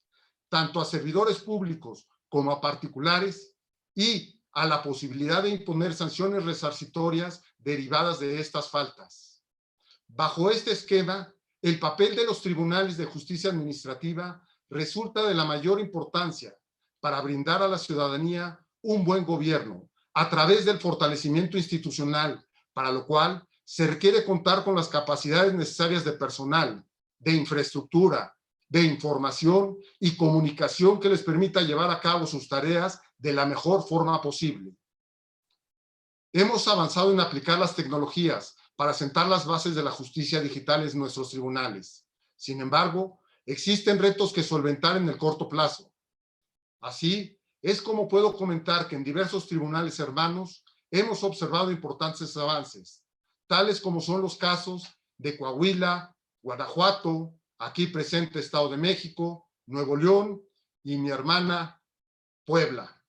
tanto a servidores públicos como a particulares, y a la posibilidad de imponer sanciones resarcitorias derivadas de estas faltas. Bajo este esquema, el papel de los tribunales de justicia administrativa resulta de la mayor importancia para brindar a la ciudadanía un buen gobierno a través del fortalecimiento institucional, para lo cual se requiere contar con las capacidades necesarias de personal, de infraestructura, de información y comunicación que les permita llevar a cabo sus tareas de la mejor forma posible. Hemos avanzado en aplicar las tecnologías para sentar las bases de la justicia digital en nuestros tribunales. Sin embargo, existen retos que solventar en el corto plazo. Así es como puedo comentar que en diversos tribunales hermanos hemos observado importantes avances, tales como son los casos de Coahuila, Guanajuato, aquí presente Estado de México, Nuevo León y mi hermana Puebla.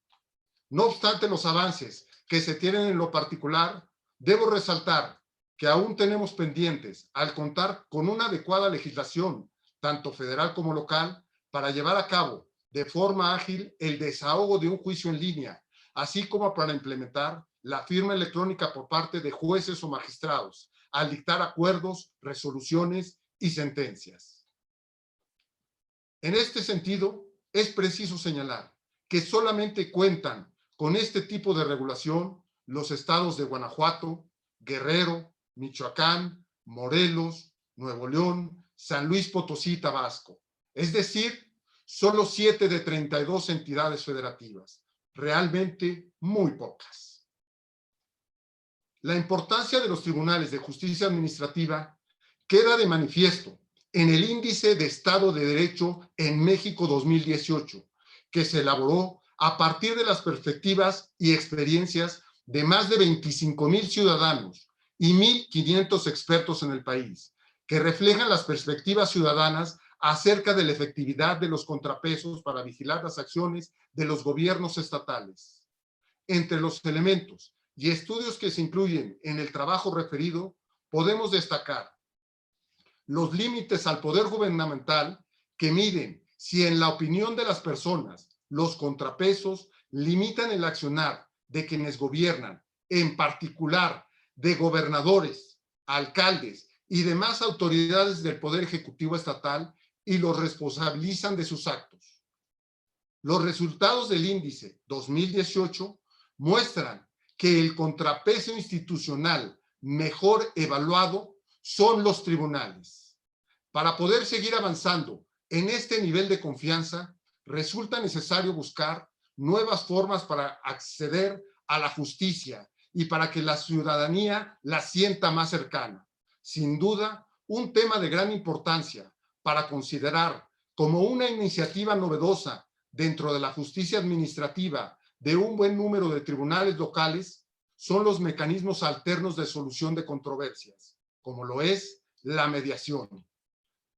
No obstante los avances que se tienen en lo particular, debo resaltar que aún tenemos pendientes al contar con una adecuada legislación, tanto federal como local, para llevar a cabo de forma ágil el desahogo de un juicio en línea, así como para implementar la firma electrónica por parte de jueces o magistrados al dictar acuerdos, resoluciones y sentencias. En este sentido, es preciso señalar que solamente cuentan con este tipo de regulación los estados de Guanajuato, Guerrero, Michoacán, Morelos, Nuevo León, San Luis Potosí y Tabasco. Es decir, solo 7 de 32 entidades federativas, realmente muy pocas. La importancia de los tribunales de justicia administrativa queda de manifiesto en el Índice de Estado de Derecho en México 2018, que se elaboró a partir de las perspectivas y experiencias de más de 25,000 ciudadanos y 1,500 expertos en el país, que reflejan las perspectivas ciudadanas acerca de la efectividad de los contrapesos para vigilar las acciones de los gobiernos estatales. Entre los elementos y estudios que se incluyen en el trabajo referido, podemos destacar los límites al poder gubernamental que miden si en la opinión de las personas los contrapesos limitan el accionar de quienes gobiernan, en particular de gobernadores, alcaldes y demás autoridades del Poder Ejecutivo Estatal, y los responsabilizan de sus actos. Los resultados del índice 2018 muestran que el contrapeso institucional mejor evaluado son los tribunales. Para poder seguir avanzando en este nivel de confianza, resulta necesario buscar nuevas formas para acceder a la justicia y para que la ciudadanía la sienta más cercana. Sin duda, un tema de gran importancia para considerar como una iniciativa novedosa dentro de la justicia administrativa de un buen número de tribunales locales son los mecanismos alternos de solución de controversias, como lo es la mediación.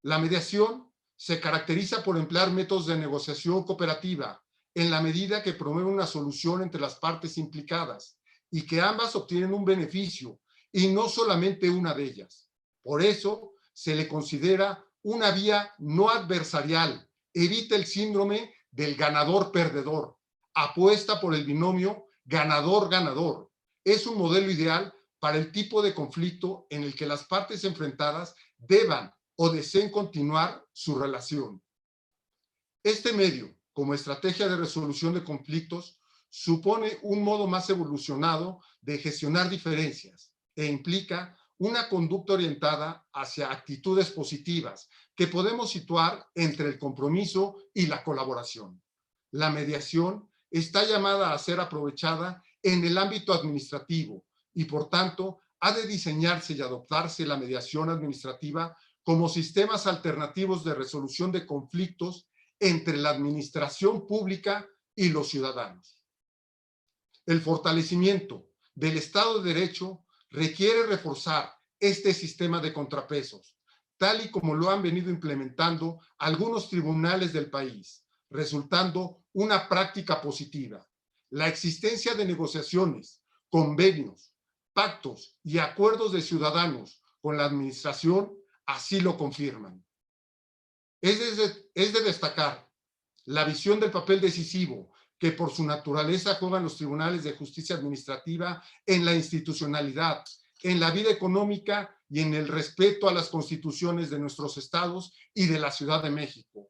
La mediación se caracteriza por emplear métodos de negociación cooperativa en la medida que promueve una solución entre las partes implicadas y que ambas obtienen un beneficio y no solamente una de ellas. Por eso se le considera una vía no adversarial, evita el síndrome del ganador-perdedor, apuesta por el binomio ganador-ganador. Es un modelo ideal para el tipo de conflicto en el que las partes enfrentadas deban o deseen continuar su relación. Este medio, como estrategia de resolución de conflictos, supone un modo más evolucionado de gestionar diferencias e implica una conducta orientada hacia actitudes positivas que podemos situar entre el compromiso y la colaboración. La mediación está llamada a ser aprovechada en el ámbito administrativo y, por tanto, ha de diseñarse y adoptarse la mediación administrativa como sistemas alternativos de resolución de conflictos entre la administración pública y los ciudadanos. El fortalecimiento del Estado de Derecho requiere reforzar este sistema de contrapesos, tal y como lo han venido implementando algunos tribunales del país, resultando una práctica positiva. La existencia de negociaciones, convenios, pactos y acuerdos de ciudadanos con la administración así lo confirman. Es de destacar la visión del papel decisivo que por su naturaleza juegan los tribunales de justicia administrativa en la institucionalidad, en la vida económica y en el respeto a las constituciones de nuestros estados y de la Ciudad de México.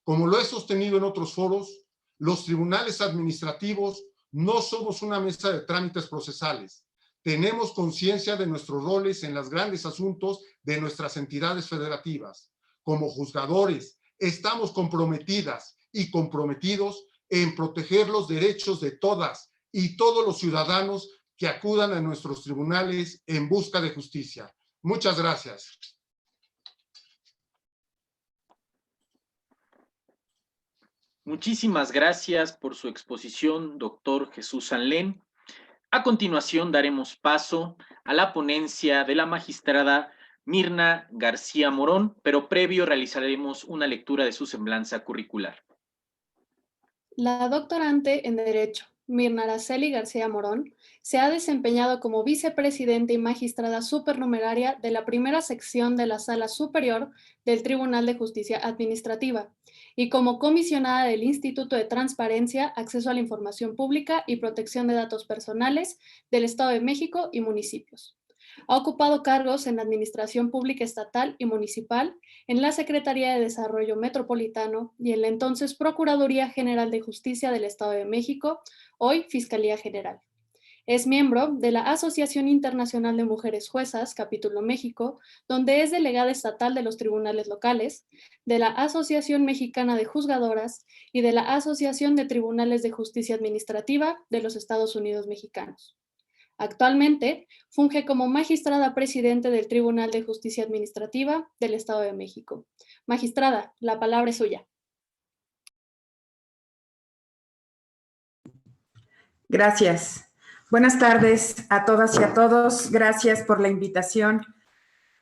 Como lo he sostenido en otros foros, los tribunales administrativos no somos una mesa de trámites procesales. Tenemos conciencia de nuestros roles en los grandes asuntos de nuestras entidades federativas. Como juzgadores, estamos comprometidas y comprometidos en proteger los derechos de todas y todos los ciudadanos que acudan a nuestros tribunales en busca de justicia. Muchas gracias. Muchísimas gracias por su exposición, doctor Jesús Anlén. A continuación daremos paso a la ponencia de la magistrada Mirna García Morón, pero previo realizaremos una lectura de su semblanza curricular. La doctorante en Derecho, Mirna Araceli García Morón, se ha desempeñado como vicepresidenta y magistrada supernumeraria de la primera sección de la Sala Superior del Tribunal de Justicia Administrativa y como comisionada del Instituto de Transparencia, Acceso a la Información Pública y Protección de Datos Personales del Estado de México y municipios. Ha ocupado cargos en la Administración Pública Estatal y Municipal, en la Secretaría de Desarrollo Metropolitano y en la entonces Procuraduría General de Justicia del Estado de México, hoy Fiscalía General. Es miembro de la Asociación Internacional de Mujeres Juezas, Capítulo México, donde es delegada estatal de los tribunales locales, de la Asociación Mexicana de Juzgadoras y de la Asociación de Tribunales de Justicia Administrativa de los Estados Unidos Mexicanos. Actualmente funge como magistrada presidente del Tribunal de Justicia Administrativa del Estado de México. Magistrada, la palabra es suya. Gracias. Buenas tardes a todas y a todos. Gracias por la invitación.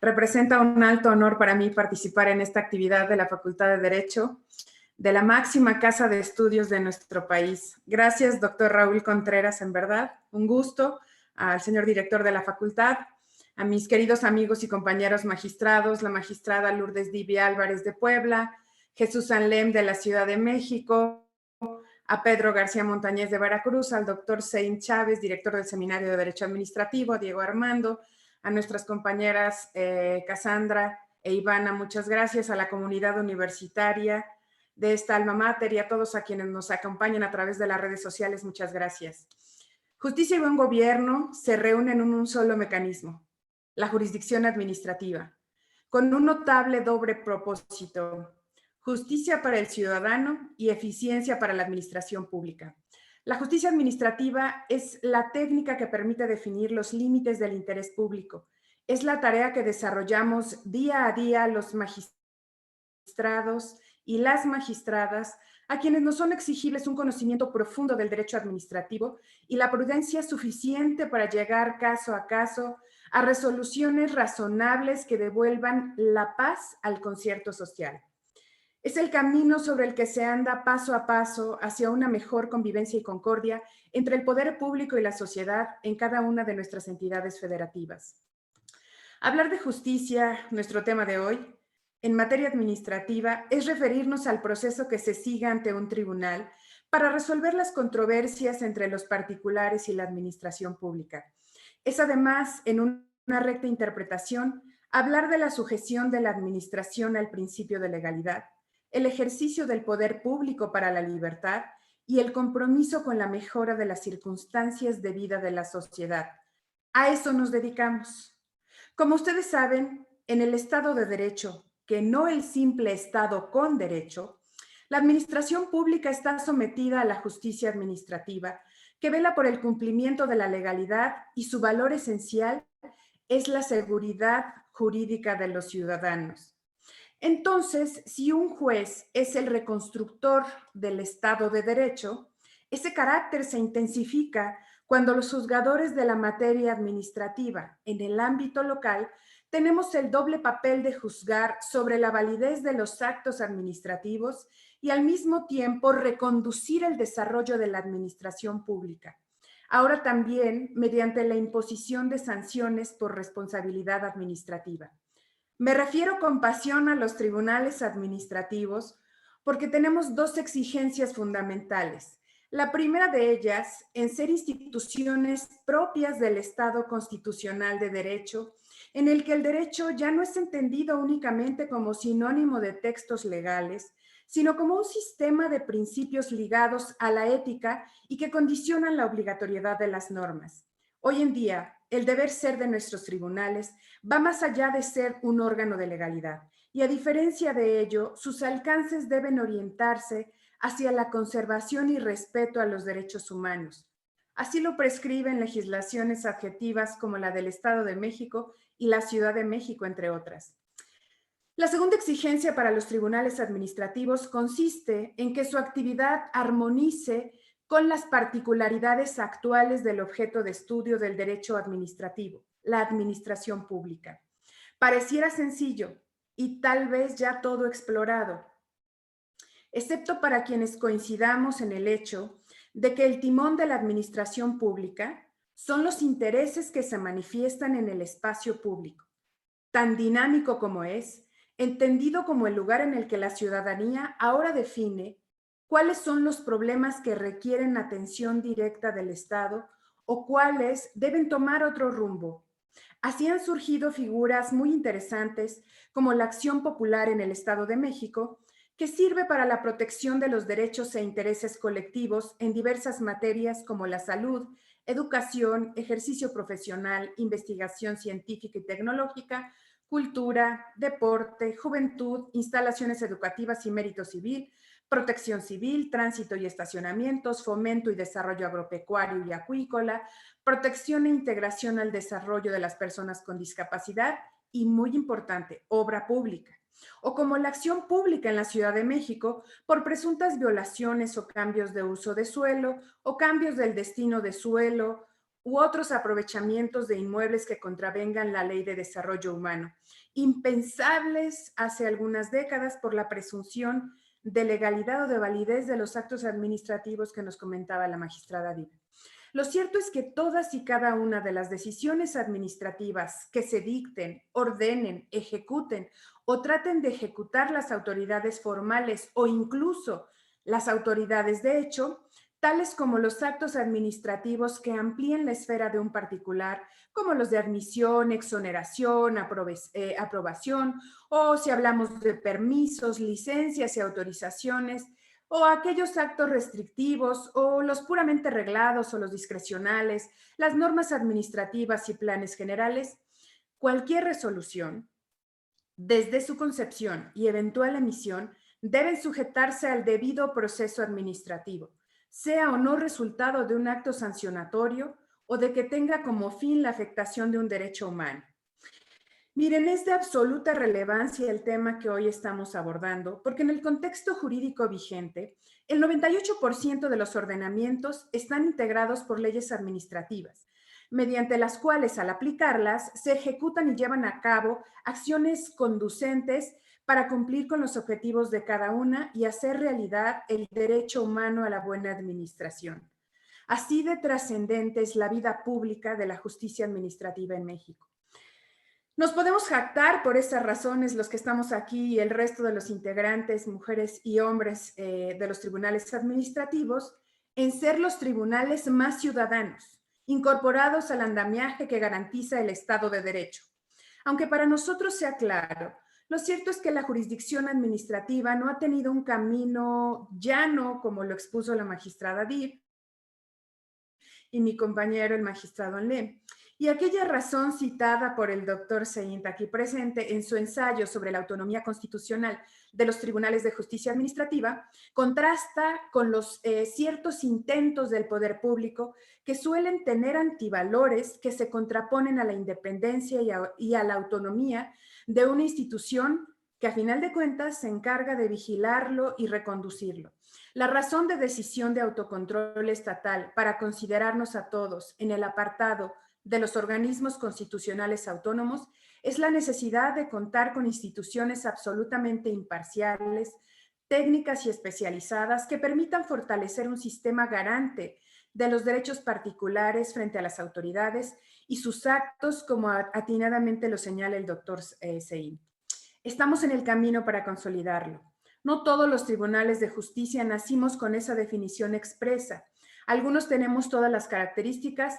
Representa un alto honor para mí participar en esta actividad de la Facultad de Derecho, de la máxima casa de estudios de nuestro país. Gracias, doctor Raúl Contreras, en verdad, un gusto. Al señor director de la facultad, a mis queridos amigos y compañeros magistrados, la magistrada Lourdes Divi Álvarez de Puebla, Jesús Anlén de la Ciudad de México, a Pedro García Montañez de Veracruz, al doctor Sein Chávez, director del Seminario de Derecho Administrativo, Diego Armando, a nuestras compañeras Cassandra e Ivana, muchas gracias, a la comunidad universitaria de esta alma mater y a todos a quienes nos acompañan a través de las redes sociales, muchas gracias. Justicia y buen gobierno se reúnen en un solo mecanismo, la jurisdicción administrativa, con un notable doble propósito: justicia para el ciudadano y eficiencia para la administración pública. La justicia administrativa es la técnica que permite definir los límites del interés público. Es la tarea que desarrollamos día a día los magistrados y las magistradas, a quienes nos son exigibles un conocimiento profundo del derecho administrativo y la prudencia suficiente para llegar caso a caso a resoluciones razonables que devuelvan la paz al concierto social. Es el camino sobre el que se anda paso a paso hacia una mejor convivencia y concordia entre el poder público y la sociedad en cada una de nuestras entidades federativas. Hablar de justicia, nuestro tema de hoy, en materia administrativa es referirnos al proceso que se siga ante un tribunal para resolver las controversias entre los particulares y la administración pública. Es además, en una recta interpretación, hablar de la sujeción de la administración al principio de legalidad, el ejercicio del poder público para la libertad y el compromiso con la mejora de las circunstancias de vida de la sociedad. A eso nos dedicamos. Como ustedes saben, en el Estado de Derecho, que no el simple Estado con derecho, la administración pública está sometida a la justicia administrativa, que vela por el cumplimiento de la legalidad y su valor esencial es la seguridad jurídica de los ciudadanos. Entonces, si un juez es el reconstructor del Estado de Derecho, ese carácter se intensifica cuando los juzgadores de la materia administrativa en el ámbito local tenemos el doble papel de juzgar sobre la validez de los actos administrativos y al mismo tiempo reconducir el desarrollo de la administración pública. Ahora también mediante la imposición de sanciones por responsabilidad administrativa. Me refiero con pasión a los tribunales administrativos porque tenemos dos exigencias fundamentales. La primera de ellas, en ser instituciones propias del Estado constitucional de derecho, en el que el derecho ya no es entendido únicamente como sinónimo de textos legales, sino como un sistema de principios ligados a la ética y que condicionan la obligatoriedad de las normas. Hoy en día, el deber ser de nuestros tribunales va más allá de ser un órgano de legalidad y a diferencia de ello, sus alcances deben orientarse hacia la conservación y respeto a los derechos humanos. Así lo prescriben legislaciones adjetivas como la del Estado de México y la Ciudad de México, entre otras. La segunda exigencia para los tribunales administrativos consiste en que su actividad armonice con las particularidades actuales del objeto de estudio del derecho administrativo, la administración pública. Pareciera sencillo y tal vez ya todo explorado, excepto para quienes coincidamos en el hecho de que el timón de la administración pública son los intereses que se manifiestan en el espacio público, tan dinámico como es, entendido como el lugar en el que la ciudadanía ahora define cuáles son los problemas que requieren atención directa del Estado o cuáles deben tomar otro rumbo. Así han surgido figuras muy interesantes como la Acción Popular en el Estado de México, que sirve para la protección de los derechos e intereses colectivos en diversas materias como la salud, educación, ejercicio profesional, investigación científica y tecnológica, cultura, deporte, juventud, instalaciones educativas y mérito civil, protección civil, tránsito y estacionamientos, fomento y desarrollo agropecuario y acuícola, protección e integración al desarrollo de las personas con discapacidad y, muy importante, obra pública. O como la acción pública en la Ciudad de México por presuntas violaciones o cambios de uso de suelo o cambios del destino de suelo u otros aprovechamientos de inmuebles que contravengan la Ley de Desarrollo Humano, impensables hace algunas décadas por la presunción de legalidad o de validez de los actos administrativos que nos comentaba la magistrada Diva. Lo cierto es que todas y cada una de las decisiones administrativas que se dicten, ordenen, ejecuten o traten de ejecutar las autoridades formales o incluso las autoridades de hecho, tales como los actos administrativos que amplíen la esfera de un particular, como los de admisión, exoneración, aprobación, o si hablamos de permisos, licencias y autorizaciones, o aquellos actos restrictivos, o los puramente reglados o los discrecionales, las normas administrativas y planes generales, cualquier resolución, desde su concepción y eventual emisión, deben sujetarse al debido proceso administrativo, sea o no resultado de un acto sancionatorio o de que tenga como fin la afectación de un derecho humano. Miren, es de absoluta relevancia el tema que hoy estamos abordando, porque en el contexto jurídico vigente, el 98% de los ordenamientos están integrados por leyes administrativas, mediante las cuales al aplicarlas se ejecutan y llevan a cabo acciones conducentes para cumplir con los objetivos de cada una y hacer realidad el derecho humano a la buena administración. Así de trascendente es la vida pública de la justicia administrativa en México. Nos podemos jactar por esas razones los que estamos aquí y el resto de los integrantes, mujeres y hombres de los tribunales administrativos, en ser los tribunales más ciudadanos, incorporados al andamiaje que garantiza el Estado de Derecho. Aunque para nosotros sea claro, lo cierto es que la jurisdicción administrativa no ha tenido un camino llano, como lo expuso la magistrada Dib y mi compañero, el magistrado Anlé. Y aquella razón citada por el doctor Seinta aquí presente en su ensayo sobre la autonomía constitucional de los tribunales de justicia administrativa contrasta con los ciertos intentos del poder público que suelen tener antivalores que se contraponen a la independencia y a la autonomía de una institución que a final de cuentas se encarga de vigilarlo y reconducirlo. La razón de decisión de autocontrol estatal para considerarnos a todos en el apartado de los organismos constitucionales autónomos es la necesidad de contar con instituciones absolutamente imparciales, técnicas y especializadas que permitan fortalecer un sistema garante de los derechos particulares frente a las autoridades y sus actos, como atinadamente lo señala el doctor Sein. Estamos en el camino para consolidarlo. No todos los tribunales de justicia nacimos con esa definición expresa. Algunos tenemos todas las características,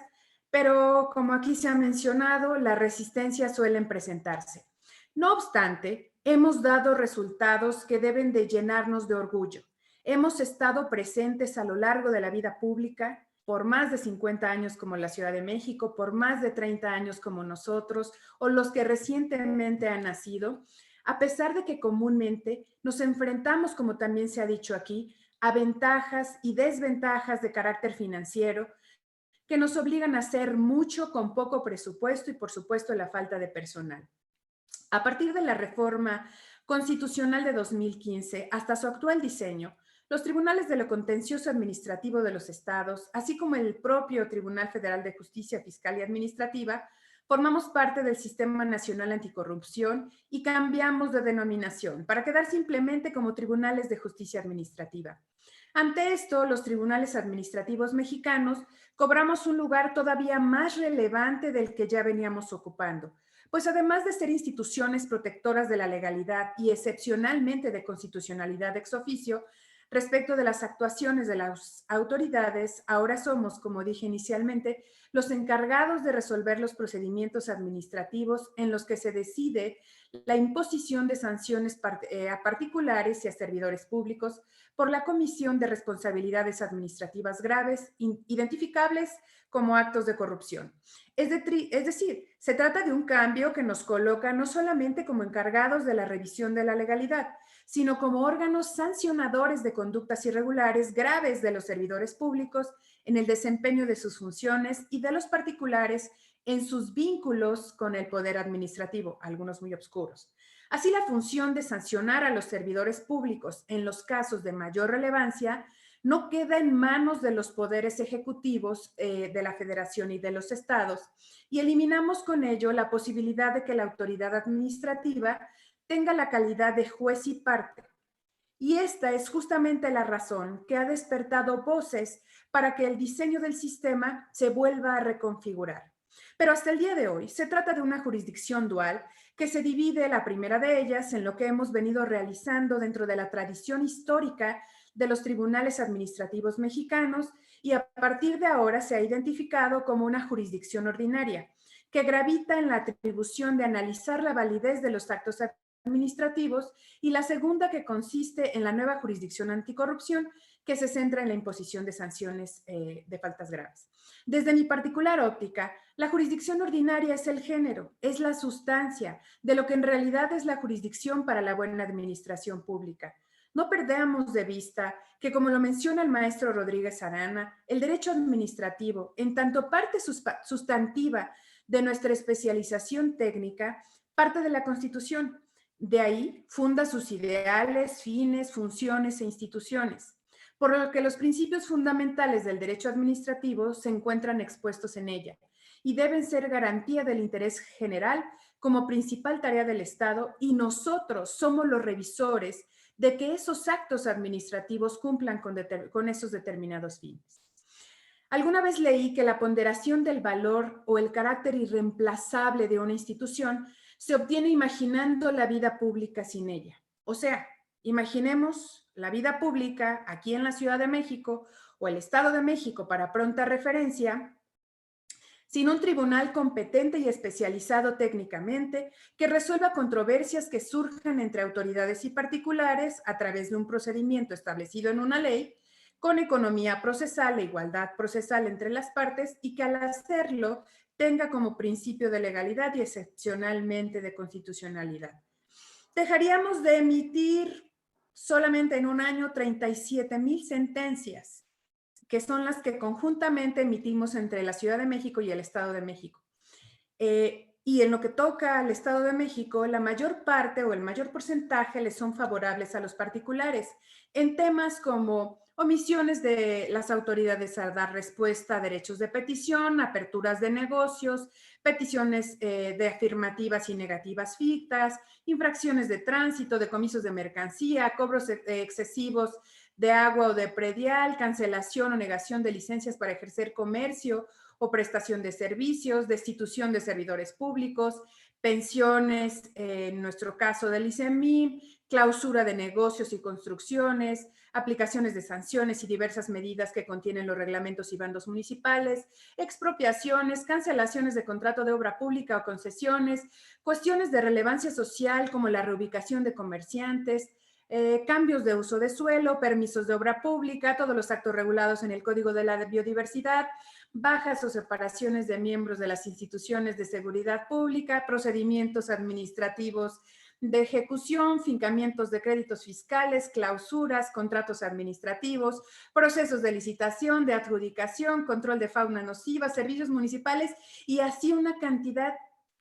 pero como aquí se ha mencionado, las resistencias suelen presentarse. No obstante, hemos dado resultados que deben de llenarnos de orgullo. Hemos estado presentes a lo largo de la vida pública por más de 50 años como la Ciudad de México, por más de 30 años como nosotros o los que recientemente han nacido, a pesar de que comúnmente nos enfrentamos, como también se ha dicho aquí, a ventajas y desventajas de carácter financiero que nos obligan a hacer mucho con poco presupuesto y, por supuesto, la falta de personal. A partir de la reforma constitucional de 2015 hasta su actual diseño, los tribunales de lo contencioso administrativo de los estados, así como el propio Tribunal Federal de Justicia Fiscal y Administrativa, formamos parte del Sistema Nacional Anticorrupción y cambiamos de denominación para quedar simplemente como Tribunales de Justicia Administrativa. Ante esto, los tribunales administrativos mexicanos cobramos un lugar todavía más relevante del que ya veníamos ocupando, pues además de ser instituciones protectoras de la legalidad y excepcionalmente de constitucionalidad ex oficio, respecto de las actuaciones de las autoridades, ahora somos, como dije inicialmente, los encargados de resolver los procedimientos administrativos en los que se decide la imposición de sanciones a particulares y a servidores públicos por la comisión de responsabilidades administrativas graves, identificables como actos de corrupción. Es decir, se trata de un cambio que nos coloca no solamente como encargados de la revisión de la legalidad, sino como órganos sancionadores de conductas irregulares graves de los servidores públicos en el desempeño de sus funciones y de los particulares en sus vínculos con el poder administrativo, algunos muy oscuros. Así, la función de sancionar a los servidores públicos en los casos de mayor relevancia no queda en manos de los poderes ejecutivos de la Federación y de los estados, y eliminamos con ello la posibilidad de que la autoridad administrativa tenga la calidad de juez y parte. Y esta es justamente la razón que ha despertado voces para que el diseño del sistema se vuelva a reconfigurar. Pero hasta el día de hoy se trata de una jurisdicción dual que se divide, la primera de ellas, en lo que hemos venido realizando dentro de la tradición histórica de los tribunales administrativos mexicanos, y a partir de ahora se ha identificado como una jurisdicción ordinaria, que gravita en la atribución de analizar la validez de los actos administrativos, y la segunda, que consiste en la nueva jurisdicción anticorrupción, que se centra en la imposición de sanciones de faltas graves. Desde mi particular óptica, la jurisdicción ordinaria es el género, es la sustancia de lo que en realidad es la jurisdicción para la buena administración pública. No perdamos de vista que, como lo menciona el maestro Rodríguez Arana, el derecho administrativo, en tanto parte sustantiva de nuestra especialización técnica, parte de la Constitución. De ahí funda sus ideales, fines, funciones e instituciones, por lo que los principios fundamentales del derecho administrativo se encuentran expuestos en ella y deben ser garantía del interés general como principal tarea del Estado, y nosotros somos los revisores de que esos actos administrativos cumplan con esos determinados fines. Alguna vez leí que la ponderación del valor o el carácter irreemplazable de una institución se obtiene imaginando la vida pública sin ella. O sea, imaginemos la vida pública aquí en la Ciudad de México o el Estado de México para pronta referencia, sin un tribunal competente y especializado técnicamente que resuelva controversias que surjan entre autoridades y particulares a través de un procedimiento establecido en una ley, con economía procesal e igualdad procesal entre las partes, y que al hacerlo tenga como principio de legalidad y excepcionalmente de constitucionalidad. Dejaríamos de emitir solamente en un año 37,000 sentencias, que son las que conjuntamente emitimos entre la Ciudad de México y el Estado de México. Y en lo que toca al Estado de México, la mayor parte o el mayor porcentaje les son favorables a los particulares en temas como omisiones de las autoridades a dar respuesta a derechos de petición, aperturas de negocios, peticiones de afirmativas y negativas fictas, infracciones de tránsito, decomisos de mercancía, cobros excesivos de agua o de predial, cancelación o negación de licencias para ejercer comercio o prestación de servicios, destitución de servidores públicos, pensiones, en nuestro caso del ICEMIM, clausura de negocios y construcciones, aplicaciones de sanciones y diversas medidas que contienen los reglamentos y bandos municipales, expropiaciones, cancelaciones de contrato de obra pública o concesiones, cuestiones de relevancia social como la reubicación de comerciantes, cambios de uso de suelo, permisos de obra pública, todos los actos regulados en el Código de la Biodiversidad, bajas o separaciones de miembros de las instituciones de seguridad pública, procedimientos administrativos de ejecución, fincamientos de créditos fiscales, clausuras, contratos administrativos, procesos de licitación, de adjudicación, control de fauna nociva, servicios municipales, y así una cantidad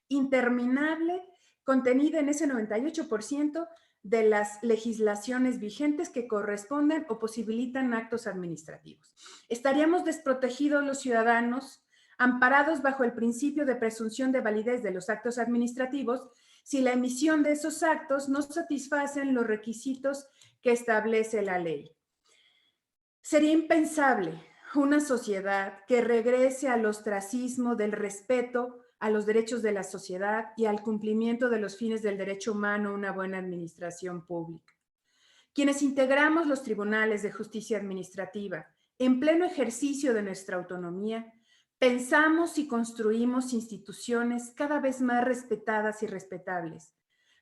interminable contenida en ese 98% de las legislaciones vigentes que corresponden o posibilitan actos administrativos. Estaríamos desprotegidos los ciudadanos, amparados bajo el principio de presunción de validez de los actos administrativos, si la emisión de esos actos no satisfacen los requisitos que establece la ley. Sería impensable una sociedad que regrese al ostracismo del respeto a los derechos de la sociedad y al cumplimiento de los fines del derecho humano, una buena administración pública. Quienes integramos los tribunales de justicia administrativa en pleno ejercicio de nuestra autonomía, pensamos y construimos instituciones cada vez más respetadas y respetables.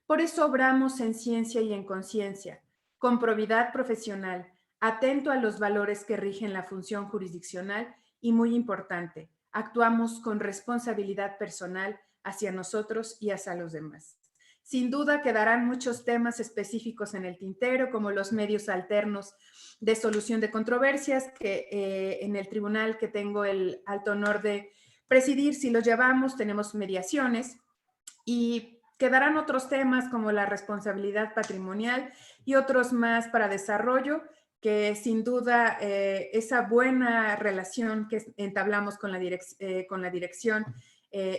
Por eso obramos en ciencia y en conciencia, con probidad profesional, atento a los valores que rigen la función jurisdiccional y, muy importante, actuamos con responsabilidad personal hacia nosotros y hacia los demás. Sin duda quedarán muchos temas específicos en el tintero, como los medios alternos de solución de controversias, que en el tribunal que tengo el alto honor de presidir, si los llevamos, tenemos mediaciones, y quedarán otros temas como la responsabilidad patrimonial y otros más para desarrollo, que sin duda esa buena relación que entablamos con la dirección,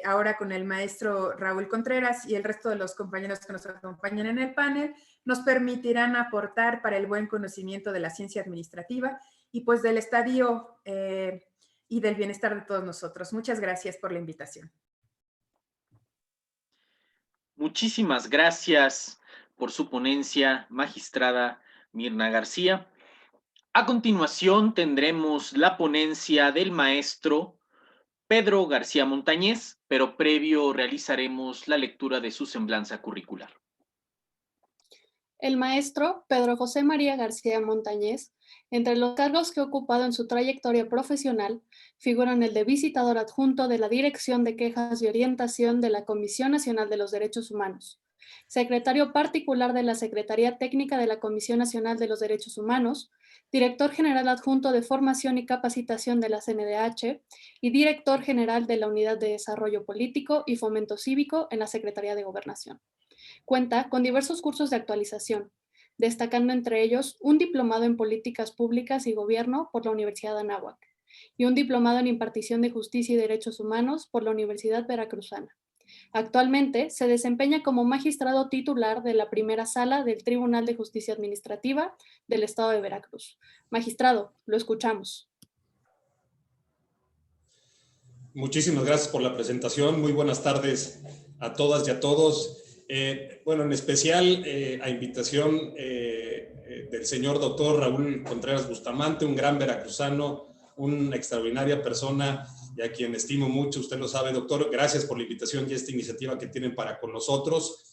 ahora con el maestro Raúl Contreras y el resto de los compañeros que nos acompañan en el panel, nos permitirán aportar para el buen conocimiento de la ciencia administrativa y pues del estadio y del bienestar de todos nosotros. Muchas gracias por la invitación. Muchísimas gracias por su ponencia, magistrada Mirna García. A continuación tendremos la ponencia del maestro Pedro García Montañez, pero previo realizaremos la lectura de su semblanza curricular. El maestro Pedro José María García Montañez, entre los cargos que ha ocupado en su trayectoria profesional, figuran el de visitador adjunto de la Dirección de Quejas y Orientación de la Comisión Nacional de los Derechos Humanos, secretario particular de la Secretaría Técnica de la Comisión Nacional de los Derechos Humanos, director general adjunto de Formación y Capacitación de la CNDH y director general de la Unidad de Desarrollo Político y Fomento Cívico en la Secretaría de Gobernación. Cuenta con diversos cursos de actualización, destacando entre ellos un diplomado en Políticas Públicas y Gobierno por la Universidad de Anáhuac y un diplomado en Impartición de Justicia y Derechos Humanos por la Universidad Veracruzana. Actualmente se desempeña como magistrado titular de la primera sala del Tribunal de Justicia Administrativa del Estado de Veracruz. Magistrado, lo escuchamos. Muchísimas gracias por la presentación. Muy buenas tardes a todas y a todos. Bueno, en especial a invitación del señor doctor Raúl Contreras Bustamante, un gran veracruzano, una extraordinaria persona y a quien estimo mucho, usted lo sabe, doctor. Gracias por la invitación y esta iniciativa que tienen para con nosotros.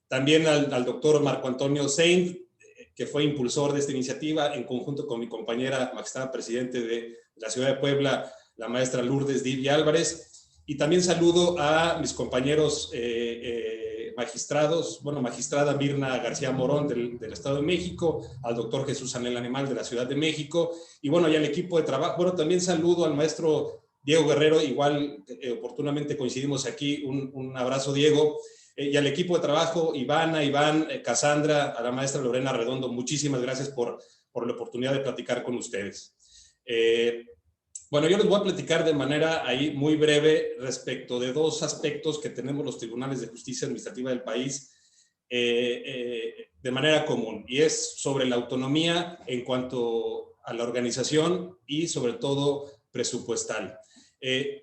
También al doctor Marco Antonio Saint, que fue impulsor de esta iniciativa, en conjunto con mi compañera magistrada presidente de la ciudad de Puebla, la maestra Lourdes Divi Álvarez. Y también saludo a mis compañeros magistrados, bueno, magistrada Mirna García Morón del Estado de México, al doctor Jesús Anel Animal de la Ciudad de México, y bueno, y al equipo de trabajo. Bueno, también saludo al maestro Diego Guerrero, igual oportunamente coincidimos aquí, un abrazo, Diego, y al equipo de trabajo, Iván, Cassandra, a la maestra Lorena Redondo, muchísimas gracias por la oportunidad de platicar con ustedes. Bueno, yo les voy a platicar de manera ahí muy breve respecto de dos aspectos que tenemos los tribunales de justicia administrativa del país de manera común, y es sobre la autonomía en cuanto a la organización y sobre todo presupuestal.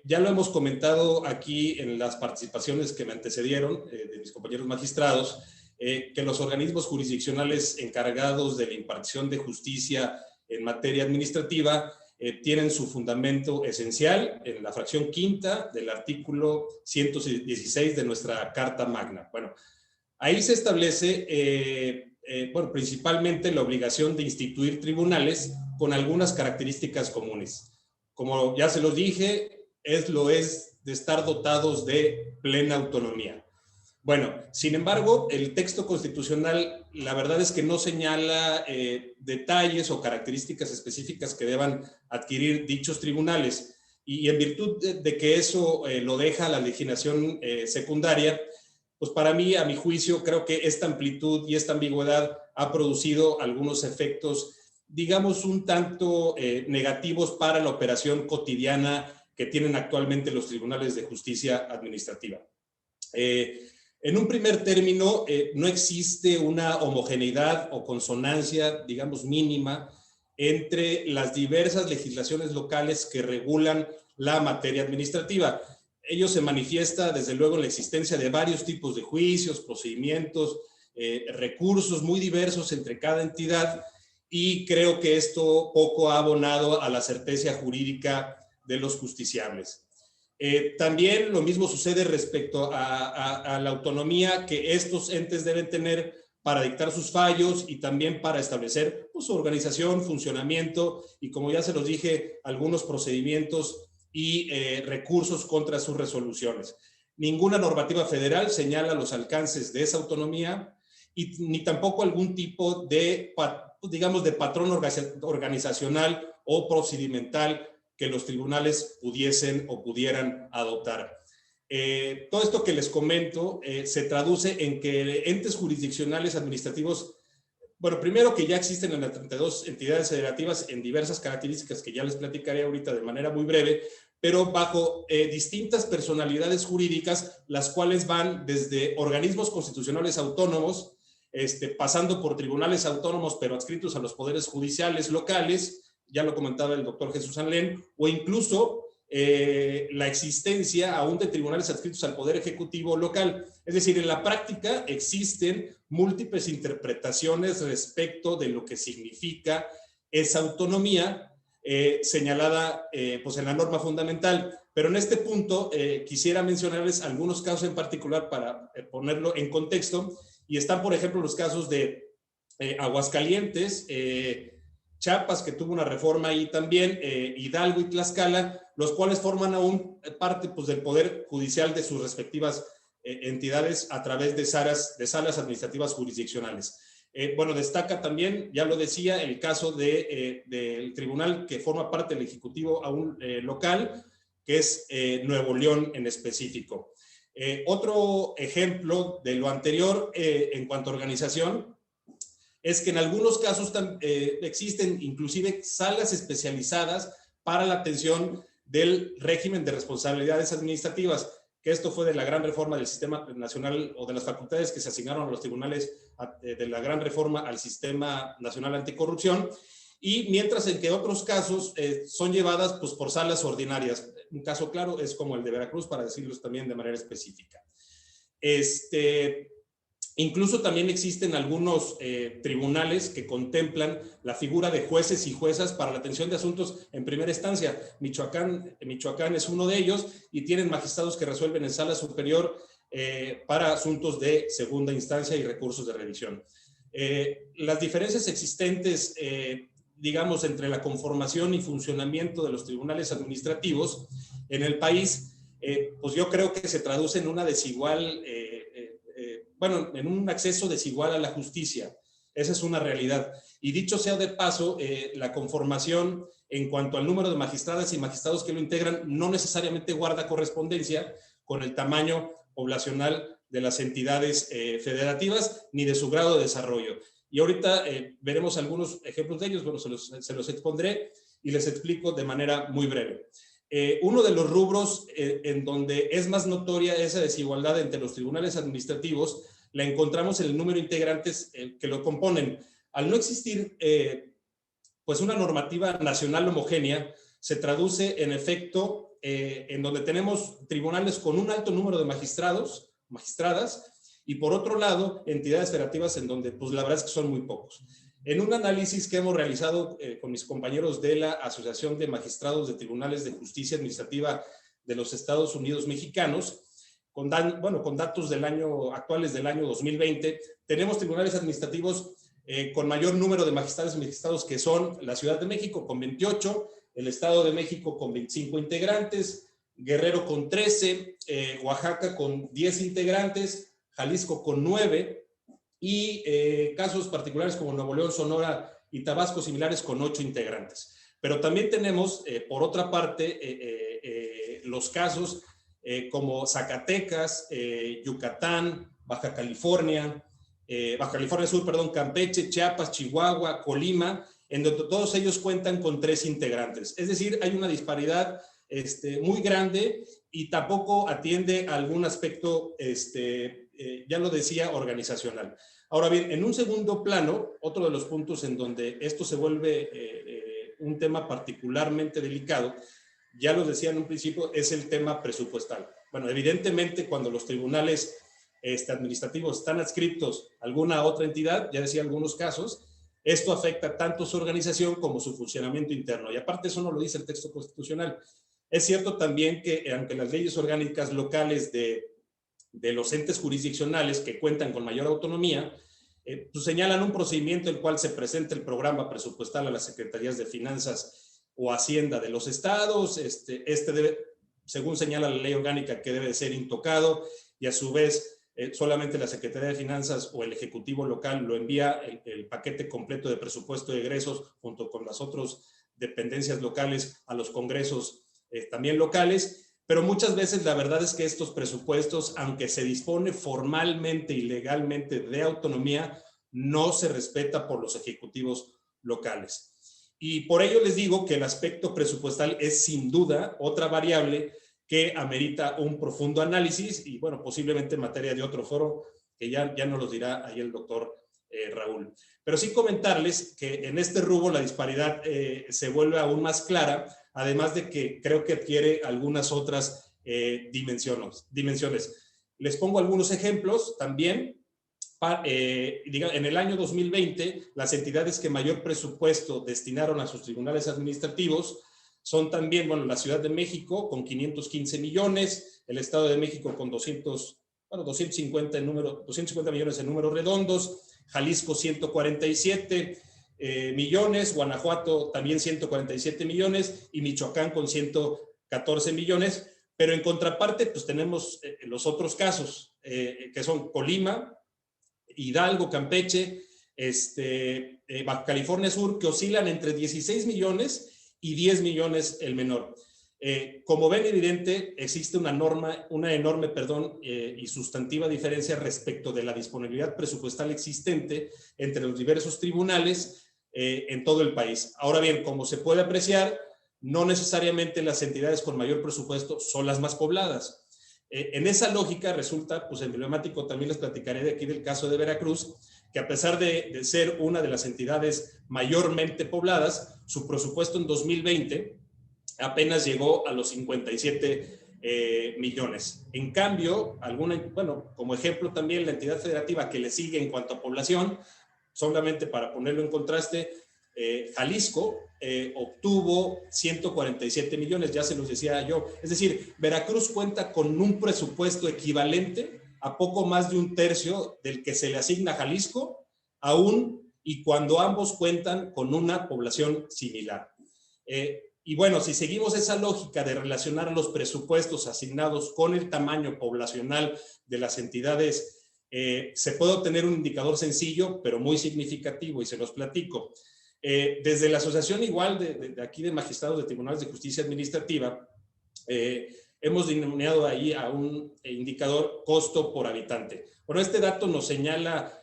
Ya lo hemos comentado aquí en las participaciones que me antecedieron de mis compañeros magistrados, que los organismos jurisdiccionales encargados de la impartición de justicia en materia administrativa tienen su fundamento esencial en la fracción quinta del artículo 116 de nuestra Carta Magna. Bueno, ahí se establece, bueno, principalmente la obligación de instituir tribunales con algunas características comunes. Como ya se los dije, lo es de estar dotados de plena autonomía. Bueno, sin embargo, el texto constitucional, la verdad es que no señala detalles o características específicas que deban adquirir dichos tribunales. Y en virtud de que eso lo deja la legislación secundaria, pues para mí, a mi juicio, creo que esta amplitud y esta ambigüedad ha producido algunos efectos, digamos, un tanto negativos para la operación cotidiana que tienen actualmente los tribunales de justicia administrativa. En un primer término, no existe una homogeneidad o consonancia, digamos, mínima entre las diversas legislaciones locales que regulan la materia administrativa. Ello se manifiesta, desde luego, en la existencia de varios tipos de juicios, procedimientos, recursos muy diversos entre cada entidad, y creo que esto poco ha abonado a la certeza jurídica de los justiciables. También lo mismo sucede respecto a la autonomía que estos entes deben tener para dictar sus fallos y también para establecer pues, su organización, funcionamiento y, como ya se los dije, algunos procedimientos y recursos contra sus resoluciones. Ninguna normativa federal señala los alcances de esa autonomía y ni tampoco algún tipo de, digamos, de patrón organizacional o procedimental que los tribunales pudiesen o pudieran adoptar. Todo esto que les comento se traduce en que entes jurisdiccionales administrativos, bueno, primero que ya existen en las 32 entidades federativas en diversas características que ya les platicaré ahorita de manera muy breve, pero bajo distintas personalidades jurídicas, las cuales van desde organismos constitucionales autónomos, pasando por tribunales autónomos pero adscritos a los poderes judiciales locales, ya lo comentaba el doctor Jesús Anlén, o incluso la existencia aún de tribunales adscritos al Poder Ejecutivo local. Es decir, en la práctica existen múltiples interpretaciones respecto de lo que significa esa autonomía señalada pues en la norma fundamental. Pero en este punto quisiera mencionarles algunos casos en particular para ponerlo en contexto, y están, por ejemplo, los casos de Aguascalientes, Chiapas, que tuvo una reforma ahí también, Hidalgo y Tlaxcala, los cuales forman aún parte pues, del Poder Judicial de sus respectivas entidades a través de salas administrativas jurisdiccionales. Bueno, destaca también, ya lo decía, el caso del tribunal que forma parte del Ejecutivo aún local, que es Nuevo León en específico. Otro ejemplo de lo anterior en cuanto a organización es que en algunos casos existen inclusive salas especializadas para la atención del régimen de responsabilidades administrativas, que esto fue de la gran reforma del Sistema Nacional o de las facultades que se asignaron a los tribunales de la gran reforma al Sistema Nacional Anticorrupción, y mientras en que otros casos son llevadas pues, por salas ordinarias. un caso claro es como el de Veracruz, para decirlos también de manera específica. Incluso también existen algunos tribunales que contemplan la figura de jueces y juezas para la atención de asuntos en primera instancia. Michoacán es uno de ellos y tienen magistrados que resuelven en sala superior para asuntos de segunda instancia y recursos de revisión. Las diferencias existentes, digamos, entre la conformación y funcionamiento de los tribunales administrativos en el país, pues yo creo que se traduce en una desigual, en un acceso desigual a la justicia. Esa es una realidad. Y dicho sea de paso, la conformación en cuanto al número de magistradas y magistrados que lo integran no necesariamente guarda correspondencia con el tamaño poblacional de las entidades federativas ni de su grado de desarrollo. Y ahorita veremos algunos ejemplos de ellos, bueno, se los expondré y les explico de manera muy breve. Uno de los rubros en donde es más notoria esa desigualdad entre los tribunales administrativos la encontramos en el número de integrantes que lo componen. Al no existir pues una normativa nacional homogénea, se traduce en efecto en donde tenemos tribunales con un alto número de magistrados, magistradas, y por otro lado, entidades federativas en donde pues la verdad es que son muy pocos. En un análisis que hemos realizado con mis compañeros de la Asociación de Magistrados de Tribunales de Justicia Administrativa de los Estados Unidos Mexicanos, con datos actuales del año 2020, tenemos tribunales administrativos con mayor número de magistrados y magistrados, que son la Ciudad de México con 28, el Estado de México con 25 integrantes, Guerrero con 13, Oaxaca con 10 integrantes, Jalisco con 9, y casos particulares como Nuevo León, Sonora y Tabasco similares con 8 integrantes. Pero también tenemos, por otra parte, los casos como Zacatecas, Yucatán, Baja California Sur, Campeche, Chiapas, Chihuahua, Colima, en donde todos ellos cuentan con 3 integrantes. Es decir, hay una disparidad muy grande y tampoco atiende a algún aspecto, ya lo decía, organizacional. Ahora bien, en un segundo plano, otro de los puntos en donde esto se vuelve un tema particularmente delicado, ya lo decía en un principio, es el tema presupuestal. Bueno, evidentemente cuando los tribunales administrativos están adscritos a alguna otra entidad, ya decía algunos casos, esto afecta tanto su organización como su funcionamiento interno. Y aparte eso no lo dice el texto constitucional. Es cierto también que aunque las leyes orgánicas locales de los entes jurisdiccionales que cuentan con mayor autonomía, pues señalan un procedimiento en el cual se presenta el programa presupuestal a las secretarías de finanzas o hacienda de los estados. Debe, según señala la ley orgánica, que debe de ser intocado, y a su vez solamente la Secretaría de Finanzas o el Ejecutivo local lo envía el paquete completo de presupuesto de egresos junto con las otras dependencias locales a los congresos también locales. Pero muchas veces la verdad es que estos presupuestos, aunque se dispone formalmente y legalmente de autonomía, no se respeta por los ejecutivos locales. Y por ello les digo que el aspecto presupuestal es sin duda otra variable que amerita un profundo análisis y, bueno, posiblemente en materia de otro foro que ya nos los dirá ahí el doctor Raúl. Pero sí comentarles que en este rubro la disparidad se vuelve aún más clara, además de que creo que adquiere algunas otras dimensiones. Les pongo algunos ejemplos también. En el año 2020, las entidades que mayor presupuesto destinaron a sus tribunales administrativos son también, bueno, la Ciudad de México con 515 millones, el Estado de México con 250 millones en números redondos, Jalisco 147 millones, Guanajuato también 147 millones y Michoacán con 114 millones. Pero en contraparte, pues tenemos los otros casos, que son Colima, Hidalgo, Campeche, Baja California Sur, que oscilan entre 16 millones y 10 millones el menor. Como ven, evidente, existe una enorme y sustantiva diferencia respecto de la disponibilidad presupuestal existente entre los diversos tribunales en todo el país. Ahora bien, como se puede apreciar, no necesariamente las entidades con mayor presupuesto son las más pobladas. En esa lógica resulta pues emblemático, también les platicaré de aquí del caso de Veracruz, que a pesar de ser una de las entidades mayormente pobladas, su presupuesto en 2020 apenas llegó a los 57 millones. En cambio, como ejemplo también la entidad federativa que le sigue en cuanto a población, solamente para ponerlo en contraste, Jalisco obtuvo 147 millones, ya se los decía yo. Es decir, Veracruz cuenta con un presupuesto equivalente a poco más de un tercio del que se le asigna a Jalisco, aún y cuando ambos cuentan con una población similar. Y bueno, si seguimos esa lógica de relacionar los presupuestos asignados con el tamaño poblacional de las entidades, se puede obtener un indicador sencillo, pero muy significativo, y se los platico. Desde la asociación igual de aquí de magistrados de tribunales de justicia administrativa, hemos denominado ahí a un indicador costo por habitante. Bueno, este dato nos señala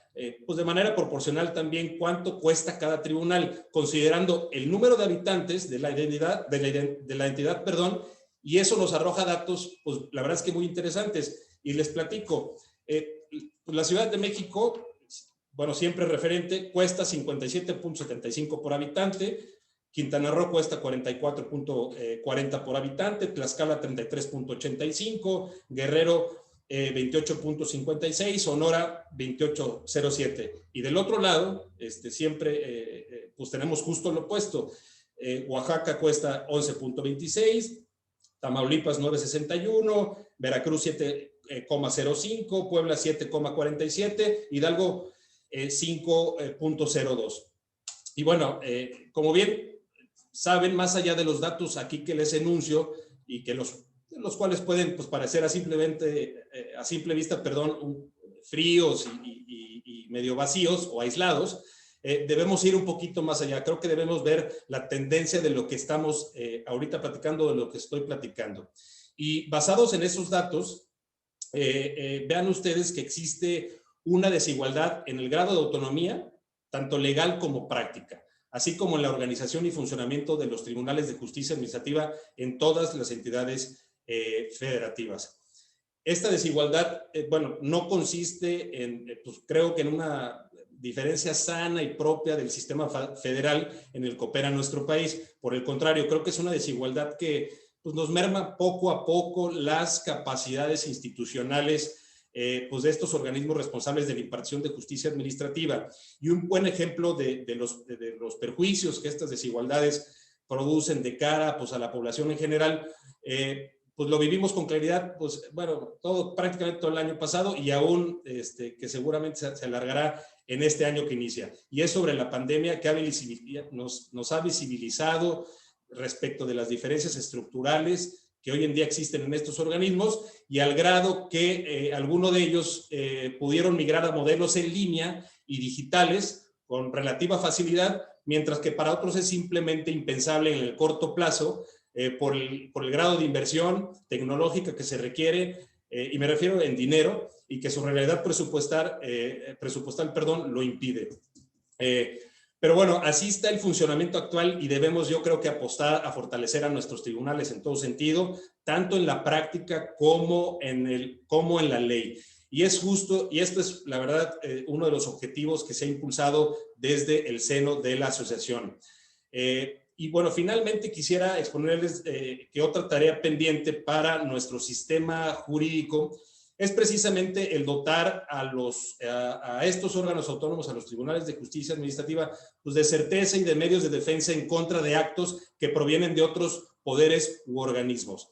pues de manera proporcional también cuánto cuesta cada tribunal, considerando el número de habitantes de la entidad, perdón, y eso nos arroja datos, pues la verdad es que muy interesantes. Y les platico, la Ciudad de México, bueno, siempre referente, cuesta 57.75 por habitante, Quintana Roo cuesta 44.40 por habitante, Tlaxcala 33.85, Guerrero 28.56, Sonora 28.07. Y del otro lado, siempre pues tenemos justo lo opuesto. Oaxaca cuesta 11.26, Tamaulipas 9.61, Veracruz 7.05, Puebla 7.47, Hidalgo 5.02. Y bueno, como bien saben, más allá de los datos aquí que les enuncio y que los cuales pueden pues, parecer a simple vista, fríos y medio vacíos o aislados, debemos ir un poquito más allá. Creo que debemos ver la tendencia de lo que estamos ahorita platicando, de lo que estoy platicando. Y basados en esos datos, vean ustedes que existe una desigualdad en el grado de autonomía, tanto legal como práctica, así como en la organización y funcionamiento de los tribunales de justicia administrativa en todas las entidades federativas. Esta desigualdad, no consiste en, pues creo que en una diferencia sana y propia del sistema federal en el que opera nuestro país. Por el contrario, creo que es una desigualdad que pues, nos merma poco a poco las capacidades institucionales pues de estos organismos responsables de la impartición de justicia administrativa. Y un buen ejemplo de los perjuicios que estas desigualdades producen de cara pues, a la población en general, pues lo vivimos con claridad, pues bueno, prácticamente todo el año pasado y aún que seguramente se alargará en este año que inicia. Y es sobre la pandemia que nos ha visibilizado respecto de las diferencias estructurales que hoy en día existen en estos organismos y al grado que algunos de ellos pudieron migrar a modelos en línea y digitales con relativa facilidad, mientras que para otros es simplemente impensable en el corto plazo por el grado de inversión tecnológica que se requiere, y me refiero en dinero, y que su realidad presupuestal lo impide. Pero bueno, así está el funcionamiento actual y debemos, yo creo que apostar a fortalecer a nuestros tribunales en todo sentido, tanto en la práctica como en la ley. Y es justo, y esto es la verdad uno de los objetivos que se ha impulsado desde el seno de la asociación. Y bueno, finalmente quisiera exponerles que otra tarea pendiente para nuestro sistema jurídico es precisamente el dotar a estos órganos autónomos, a los tribunales de justicia administrativa, pues de certeza y de medios de defensa en contra de actos que provienen de otros poderes u organismos.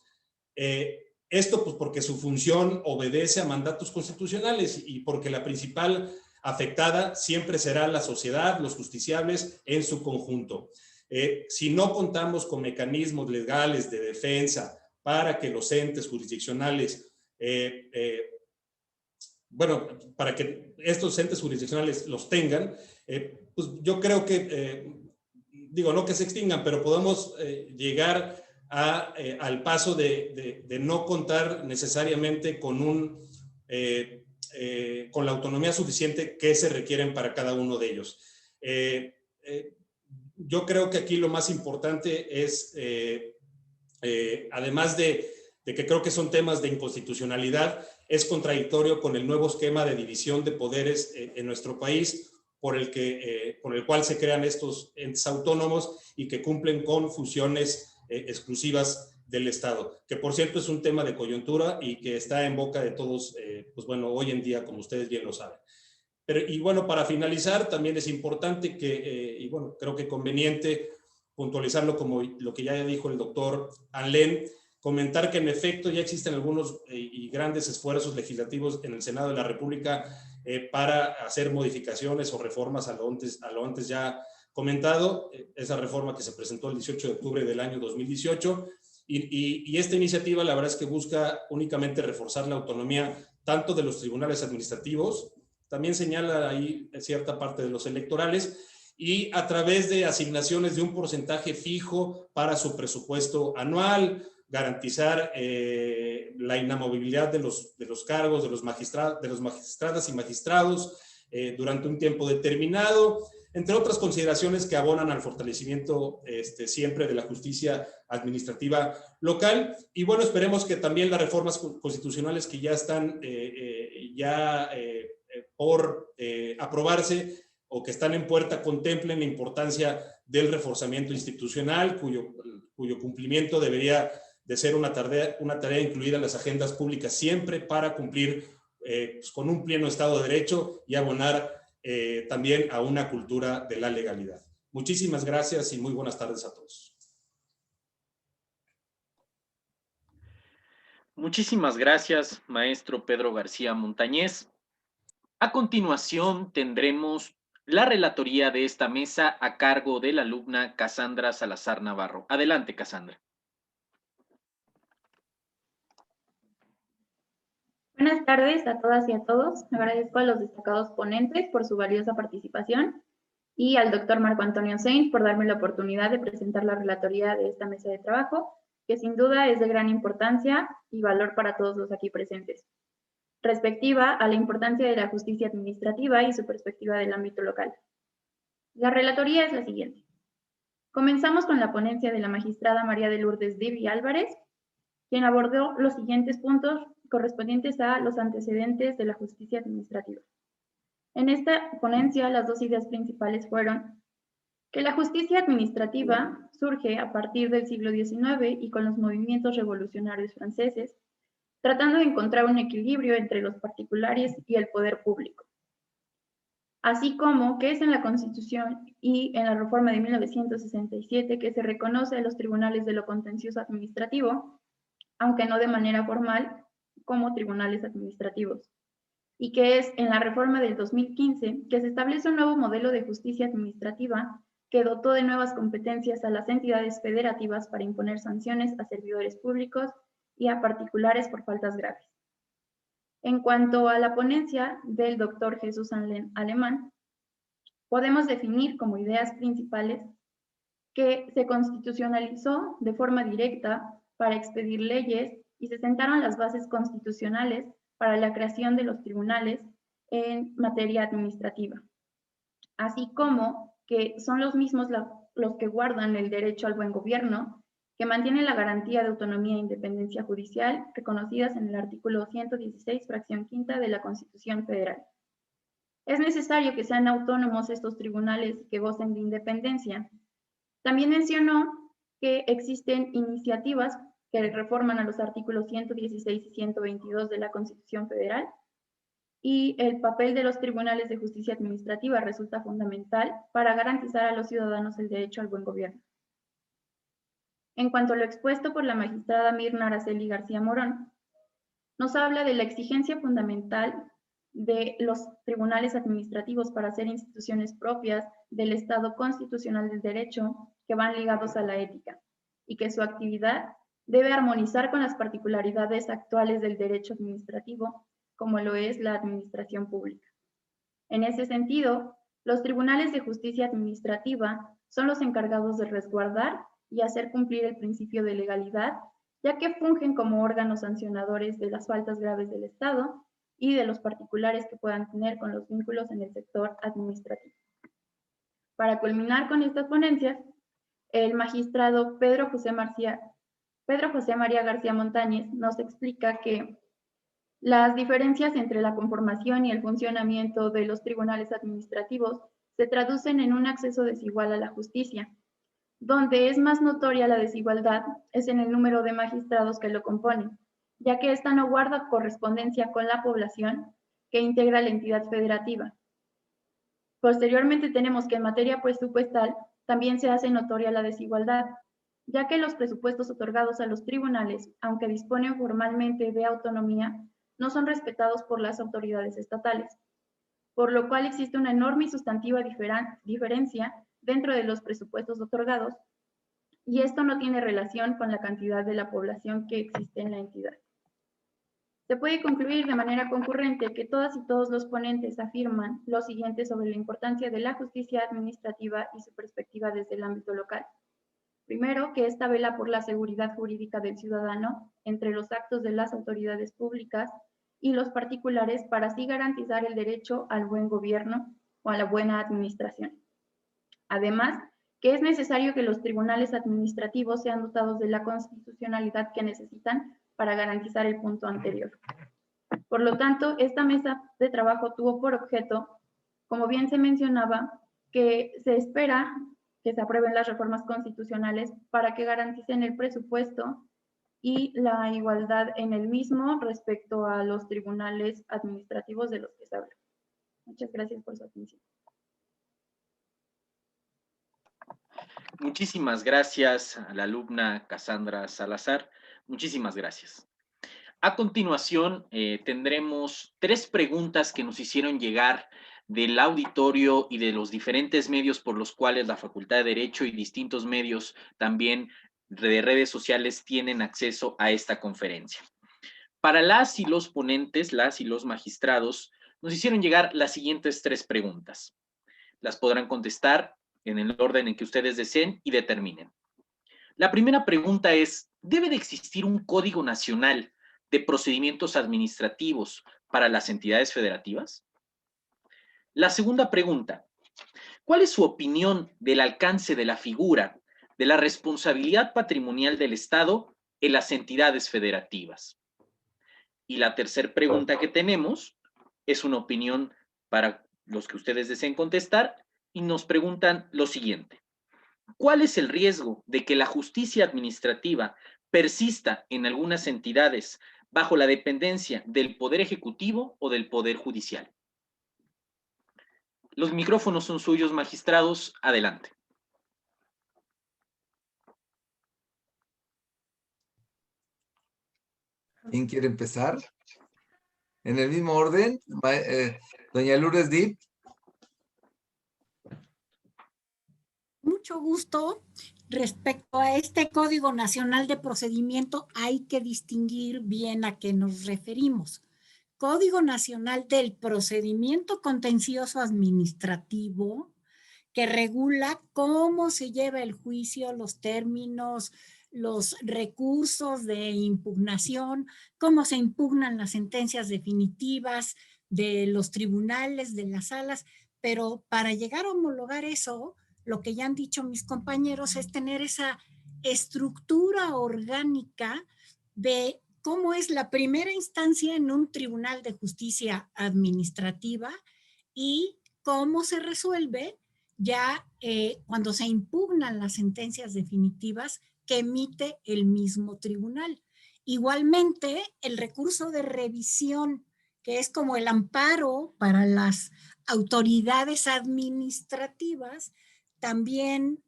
Esto pues porque su función obedece a mandatos constitucionales y porque la principal afectada siempre será la sociedad, los justiciables en su conjunto. Si no contamos con mecanismos legales de defensa para que los entes jurisdiccionales, para que estos entes jurisdiccionales los tengan, pues yo creo que, no que se extingan, pero podemos llegar al paso de no contar necesariamente con con la autonomía suficiente que se requieren para cada uno de ellos. Yo creo que aquí lo más importante es, además de que creo que son temas de inconstitucionalidad, es contradictorio con el nuevo esquema de división de poderes en nuestro país, por el cual se crean estos entes autónomos y que cumplen con funciones exclusivas del Estado, que por cierto es un tema de coyuntura y que está en boca de todos, pues bueno, hoy en día, como ustedes bien lo saben. Y bueno, para finalizar, también es importante que, y bueno, creo que conveniente puntualizarlo como lo que ya dijo el doctor Anlen, comentar que en efecto ya existen algunos y grandes esfuerzos legislativos en el Senado de la República para hacer modificaciones o reformas a lo antes ya comentado, esa reforma que se presentó el 18 de octubre del año 2018, y esta iniciativa la verdad es que busca únicamente reforzar la autonomía tanto de los tribunales administrativos, también señala ahí cierta parte de los electorales, y a través de asignaciones de un porcentaje fijo para su presupuesto anual, garantizar la inamovibilidad de los cargos de los magistradas y magistrados durante un tiempo determinado, entre otras consideraciones que abonan al fortalecimiento siempre de la justicia administrativa local. Y bueno, esperemos que también las reformas constitucionales que ya están por aprobarse o que están en puerta contemplen la importancia del reforzamiento institucional, cuyo cumplimiento debería de ser una tarea incluida en las agendas públicas siempre para cumplir pues con un pleno Estado de Derecho y abonar también a una cultura de la legalidad. Muchísimas gracias y muy buenas tardes a todos. Muchísimas gracias, maestro Pedro García Montañez. A continuación tendremos la relatoría de esta mesa a cargo de la alumna Cassandra Salazar Navarro. Adelante, Cassandra. Buenas tardes a todas y a todos. Agradezco a los destacados ponentes por su valiosa participación y al doctor Marco Antonio Sainz por darme la oportunidad de presentar la relatoría de esta mesa de trabajo, que sin duda es de gran importancia y valor para todos los aquí presentes, respectiva a la importancia de la justicia administrativa y su perspectiva del ámbito local. La relatoría es la siguiente. Comenzamos con la ponencia de la magistrada María de Lourdes Divi Álvarez, quien abordó los siguientes puntos correspondientes a los antecedentes de la justicia administrativa. En esta ponencia, las dos ideas principales fueron que la justicia administrativa surge a partir del siglo XIX y con los movimientos revolucionarios franceses, tratando de encontrar un equilibrio entre los particulares y el poder público. Así como que es en la Constitución y en la reforma de 1967 que se reconoce a los tribunales de lo contencioso administrativo, aunque no de manera formal, como tribunales administrativos, y que es en la reforma del 2015 que se establece un nuevo modelo de justicia administrativa que dotó de nuevas competencias a las entidades federativas para imponer sanciones a servidores públicos y a particulares por faltas graves. En cuanto a la ponencia del doctor Jesús Anlen Alemán, podemos definir como ideas principales que se constitucionalizó de forma directa para expedir leyes y se sentaron las bases constitucionales para la creación de los tribunales en materia administrativa, así como que son los mismos los que guardan el derecho al buen gobierno, que mantienen la garantía de autonomía e independencia judicial reconocidas en el artículo 116, fracción quinta de la Constitución Federal. Es necesario que sean autónomos estos tribunales que gocen de independencia. También mencionó que existen iniciativas que reforman a los artículos 116 y 122 de la Constitución Federal, y el papel de los tribunales de justicia administrativa resulta fundamental para garantizar a los ciudadanos el derecho al buen gobierno. En cuanto a lo expuesto por la magistrada Mirna Araceli García Morón, nos habla de la exigencia fundamental de los tribunales administrativos para ser instituciones propias del Estado constitucional del derecho que van ligados a la ética, y que su actividad debe armonizar con las particularidades actuales del derecho administrativo, como lo es la administración pública. En ese sentido, los tribunales de justicia administrativa son los encargados de resguardar y hacer cumplir el principio de legalidad, ya que fungen como órganos sancionadores de las faltas graves del Estado y de los particulares que puedan tener con los vínculos en el sector administrativo. Para culminar con estas ponencias, el magistrado Pedro José María García Montañez nos explica que las diferencias entre la conformación y el funcionamiento de los tribunales administrativos se traducen en un acceso desigual a la justicia, Donde es más notoria la desigualdad es en el número de magistrados que lo componen, ya que ésta no guarda correspondencia con la población que integra la entidad federativa. Posteriormente tenemos que en materia presupuestal también se hace notoria la desigualdad, ya que los presupuestos otorgados a los tribunales, aunque disponen formalmente de autonomía, no son respetados por las autoridades estatales, por lo cual existe una enorme y sustantiva diferencia dentro de los presupuestos otorgados, y esto no tiene relación con la cantidad de la población que existe en la entidad. Se puede concluir de manera concurrente que todas y todos los ponentes afirman lo siguiente sobre la importancia de la justicia administrativa y su perspectiva desde el ámbito local. Primero, que esta vela por la seguridad jurídica del ciudadano entre los actos de las autoridades públicas y los particulares para así garantizar el derecho al buen gobierno o a la buena administración. Además, que es necesario que los tribunales administrativos sean dotados de la constitucionalidad que necesitan para garantizar el punto anterior. Por lo tanto, esta mesa de trabajo tuvo por objeto, como bien se mencionaba, que se espera que se aprueben las reformas constitucionales para que garanticen el presupuesto y la igualdad en el mismo respecto a los tribunales administrativos de los que se habla. Muchas gracias por su atención. Muchísimas gracias a la alumna Cassandra Salazar. Muchísimas gracias. A continuación, tendremos 3 preguntas que nos hicieron llegar del auditorio y de los diferentes medios por los cuales la Facultad de Derecho y distintos medios también de redes sociales tienen acceso a esta conferencia. Para las y los ponentes, las y los magistrados, nos hicieron llegar las siguientes 3 preguntas. Las podrán contestar en el orden en que ustedes deseen y determinen. La primera pregunta es, ¿debe de existir un Código Nacional de Procedimientos Administrativos para las entidades federativas? La segunda pregunta, ¿cuál es su opinión del alcance de la figura de la responsabilidad patrimonial del Estado en las entidades federativas? Y la tercera pregunta que tenemos es una opinión para los que ustedes deseen contestar y nos preguntan lo siguiente. ¿Cuál es el riesgo de que la justicia administrativa persista en algunas entidades bajo la dependencia del Poder Ejecutivo o del Poder Judicial? Los micrófonos son suyos, magistrados. Adelante. ¿Quién quiere empezar? En el mismo orden, doña Lourdes Dip. Mucho gusto. Respecto a este Código Nacional de Procedimiento, hay que distinguir bien a qué nos referimos. Código Nacional del Procedimiento Contencioso Administrativo, que regula cómo se lleva el juicio, los términos, los recursos de impugnación, cómo se impugnan las sentencias definitivas de los tribunales, de las salas, pero para llegar a homologar eso, lo que ya han dicho mis compañeros es tener esa estructura orgánica de cómo es la primera instancia en un tribunal de justicia administrativa y cómo se resuelve ya cuando se impugnan las sentencias definitivas que emite el mismo tribunal. Igualmente, el recurso de revisión, que es como el amparo para las autoridades administrativas, también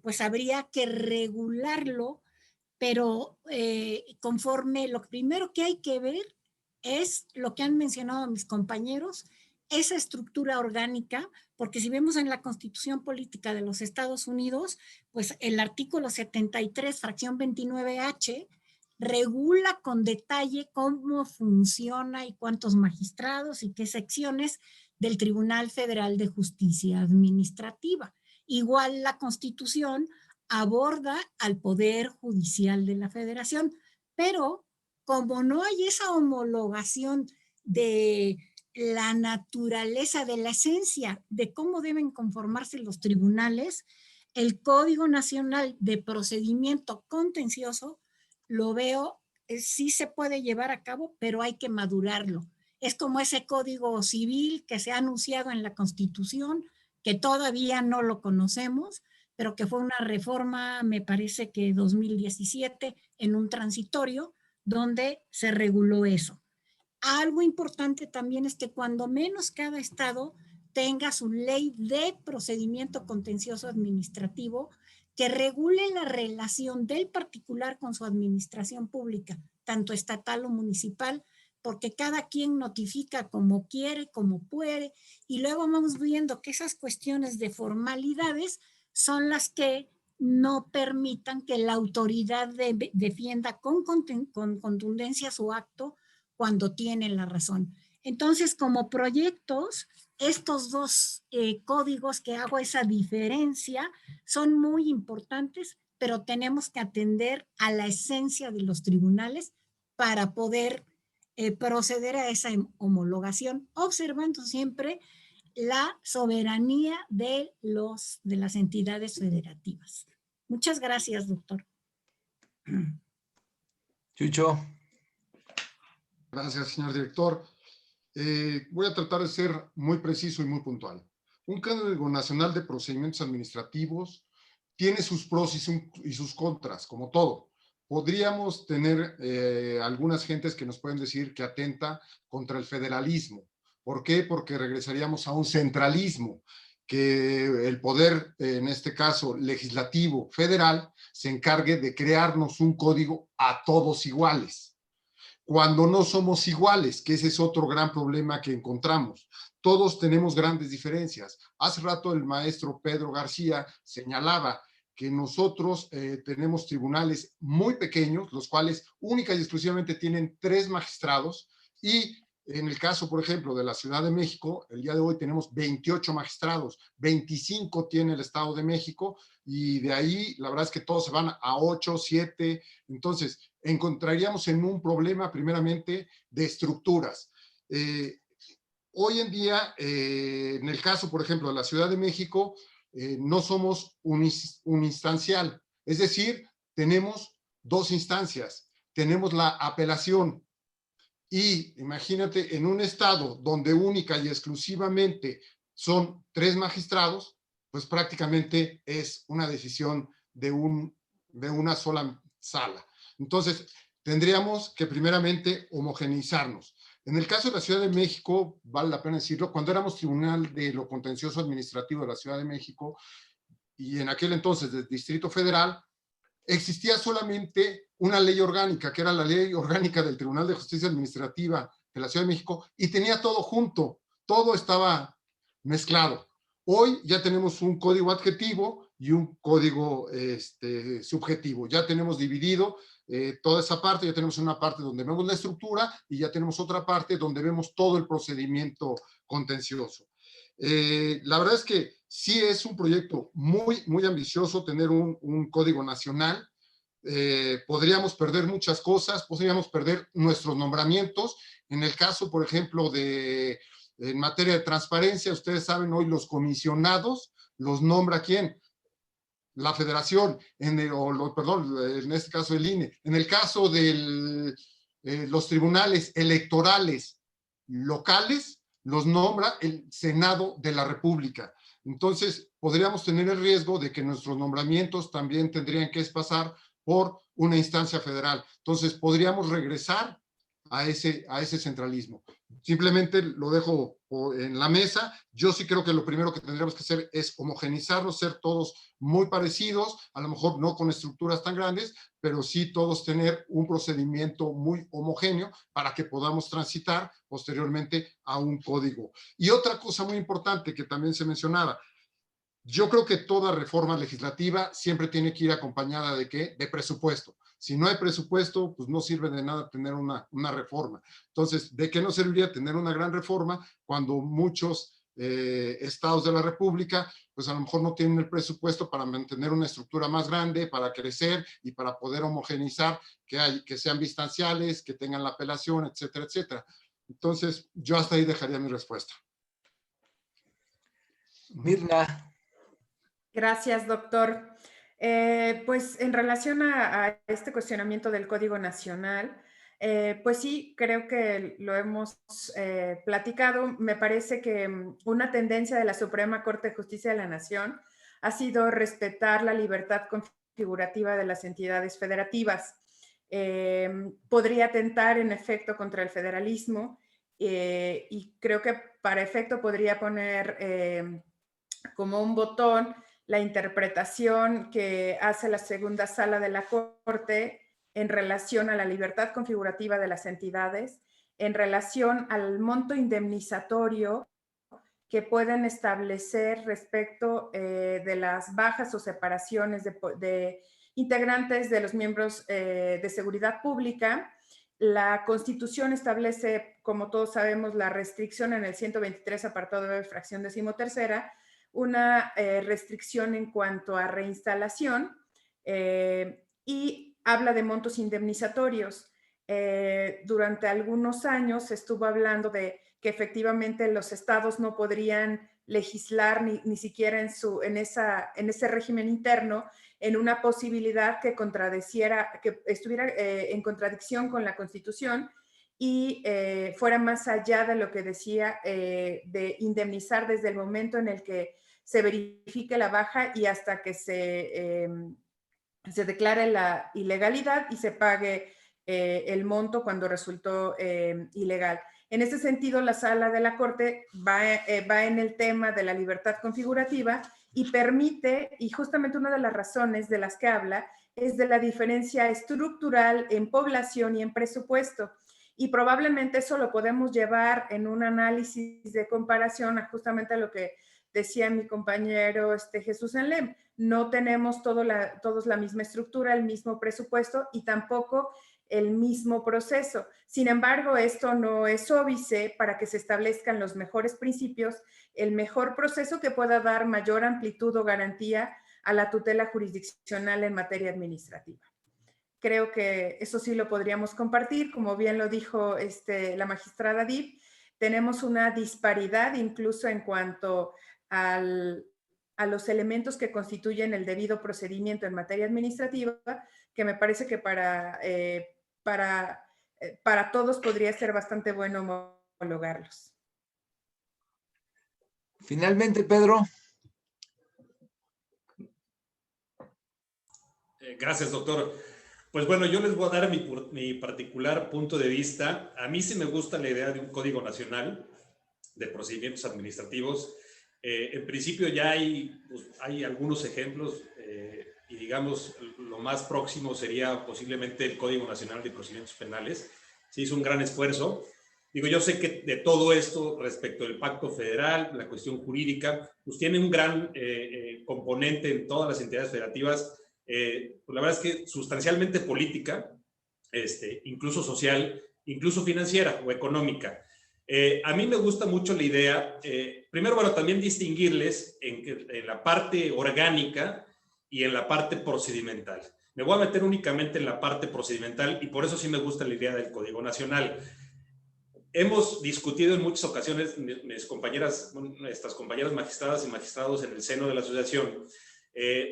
pues habría que regularlo, pero conforme lo primero que hay que ver es lo que han mencionado mis compañeros, esa estructura orgánica, porque si vemos en la Constitución Política de los Estados Unidos, pues el artículo 73, fracción 29H, regula con detalle cómo funciona y cuántos magistrados y qué secciones del Tribunal Federal de Justicia Administrativa. Igual la Constitución aborda al Poder Judicial de la Federación, pero como no hay esa homologación de la naturaleza, de la esencia de cómo deben conformarse los tribunales, el Código Nacional de Procedimiento Contencioso lo veo, sí se puede llevar a cabo, pero hay que madurarlo. Es como ese Código Civil que se ha anunciado en la Constitución, que todavía no lo conocemos, pero que fue una reforma, me parece que 2017, en un transitorio, donde se reguló eso. Algo importante también es que cuando menos cada estado tenga su ley de procedimiento contencioso administrativo que regule la relación del particular con su administración pública, tanto estatal o municipal, porque cada quien notifica como quiere, como puede, y luego vamos viendo que esas cuestiones de formalidades son las que no permitan que la autoridad defienda con contundencia su acto cuando tiene la razón. Entonces, como proyectos, estos dos códigos que hago esa diferencia son muy importantes, pero tenemos que atender a la esencia de los tribunales para poder proceder a esa homologación, observando siempre la soberanía de las entidades federativas. Muchas gracias, doctor. Chucho. Gracias, señor director. Voy a tratar de ser muy preciso y muy puntual. Un Código Nacional de Procedimientos Administrativos tiene sus pros y sus contras, como todo. Podríamos tener algunas gentes que nos pueden decir que atenta contra el federalismo. ¿Por qué? Porque regresaríamos a un centralismo, que el poder, en este caso legislativo federal, se encargue de crearnos un código a todos iguales. Cuando no somos iguales, que ese es otro gran problema que encontramos. Todos tenemos grandes diferencias. Hace rato el maestro Pedro García señalaba que nosotros tenemos tribunales muy pequeños, los cuales única y exclusivamente tienen 3 magistrados, y en el caso, por ejemplo, de la Ciudad de México, el día de hoy tenemos 28 magistrados, 25 tiene el Estado de México, y de ahí la verdad es que todos se van a 8, 7, entonces encontraríamos en un problema primeramente de estructuras. Hoy en día, en el caso, por ejemplo, de la Ciudad de México, no somos uninstancial, es decir, tenemos 2 instancias, tenemos la apelación, y imagínate en un estado donde única y exclusivamente son 3 magistrados, pues prácticamente es una decisión de una sola sala. Entonces, tendríamos que primeramente homogeneizarnos. En el caso de la Ciudad de México, vale la pena decirlo, cuando éramos Tribunal de lo Contencioso Administrativo de la Ciudad de México, y en aquel entonces del Distrito Federal, existía solamente una ley orgánica, que era la Ley Orgánica del Tribunal de Justicia Administrativa de la Ciudad de México, y tenía todo junto, todo estaba mezclado. Hoy ya tenemos un código adjetivo y un código subjetivo. Ya tenemos dividido toda esa parte, ya tenemos una parte donde vemos la estructura y ya tenemos otra parte donde vemos todo el procedimiento contencioso. La verdad es que sí es un proyecto muy, muy ambicioso tener un código nacional. Podríamos perder muchas cosas, podríamos perder nuestros nombramientos. En el caso, por ejemplo, en materia de transparencia, ustedes saben, hoy los comisionados los nombra ¿quién? La federación, en este caso el INE. En el caso de los tribunales electorales locales, los nombra el Senado de la República. Entonces, podríamos tener el riesgo de que nuestros nombramientos también tendrían que pasar por una instancia federal. Entonces, podríamos regresar a ese centralismo. Simplemente lo dejo en la mesa. Yo sí creo que lo primero que tendríamos que hacer es homogeneizarnos, ser todos muy parecidos, a lo mejor no con estructuras tan grandes, pero sí todos tener un procedimiento muy homogéneo para que podamos transitar posteriormente a un código. Y otra cosa muy importante que también se mencionaba, yo creo que toda reforma legislativa siempre tiene que ir acompañada ¿de qué? De presupuesto. Si no hay presupuesto, pues no sirve de nada tener una reforma. Entonces, ¿de qué nos serviría tener una gran reforma cuando muchos estados de la República, pues a lo mejor no tienen el presupuesto para mantener una estructura más grande, para crecer y para poder homogeneizar, que sean distanciales, que tengan la apelación, etcétera, etcétera? Entonces, yo hasta ahí dejaría mi respuesta. Mirna. Gracias, doctor. Pues en relación a este cuestionamiento del Código Nacional, pues sí, creo que lo hemos platicado. Me parece que una tendencia de la Suprema Corte de Justicia de la Nación ha sido respetar la libertad configurativa de las entidades federativas. Podría atentar en efecto contra el federalismo y creo que para efecto podría poner como un botón la interpretación que hace la segunda sala de la Corte en relación a la libertad configurativa de las entidades, en relación al monto indemnizatorio que pueden establecer respecto de las bajas o separaciones de integrantes de los miembros de seguridad pública. La Constitución establece, como todos sabemos, la restricción en el 123 apartado B, fracción 13ª, una restricción en cuanto a reinstalación y habla de montos indemnizatorios. Durante algunos años se estuvo hablando de que efectivamente los estados no podrían legislar ni siquiera en ese régimen interno en una posibilidad que contradeciera, que estuviera en contradicción con la Constitución y fuera más allá de lo que decía de indemnizar desde el momento en el que se verifique la baja y hasta que se declare la ilegalidad y se pague el monto cuando resultó ilegal. En ese sentido, la sala de la Corte va en el tema de la libertad configurativa y permite, y justamente una de las razones de las que habla, es de la diferencia estructural en población y en presupuesto. Y probablemente eso lo podemos llevar en un análisis de comparación a justamente lo que decía mi compañero Jesús Enlem. No tenemos todos la misma estructura, el mismo presupuesto y tampoco el mismo proceso. Sin embargo, esto no es óbice para que se establezcan los mejores principios, el mejor proceso que pueda dar mayor amplitud o garantía a la tutela jurisdiccional en materia administrativa. Creo que eso sí lo podríamos compartir. Como bien lo dijo la magistrada Dib, tenemos una disparidad incluso en cuanto a los elementos que constituyen el debido procedimiento en materia administrativa, que me parece que para todos podría ser bastante bueno homologarlos. Finalmente, Pedro. Gracias, doctor. Pues bueno, yo les voy a dar mi particular punto de vista. A mí sí me gusta la idea de un Código Nacional de Procedimientos Administrativos. En principio ya hay algunos ejemplos y digamos lo más próximo sería posiblemente el Código Nacional de Procedimientos Penales. Se hizo un gran esfuerzo. Digo, yo sé que de todo esto respecto del Pacto Federal, la cuestión jurídica, pues tiene un gran componente en todas las entidades federativas. Pues la verdad es que sustancialmente política, incluso social, incluso financiera o económica. A mí me gusta mucho la idea, primero, bueno, también distinguirles en la parte orgánica y en la parte procedimental. Me voy a meter únicamente en la parte procedimental y por eso sí me gusta la idea del Código Nacional. Hemos discutido en muchas ocasiones, nuestras compañeras magistradas y magistrados en el seno de la asociación,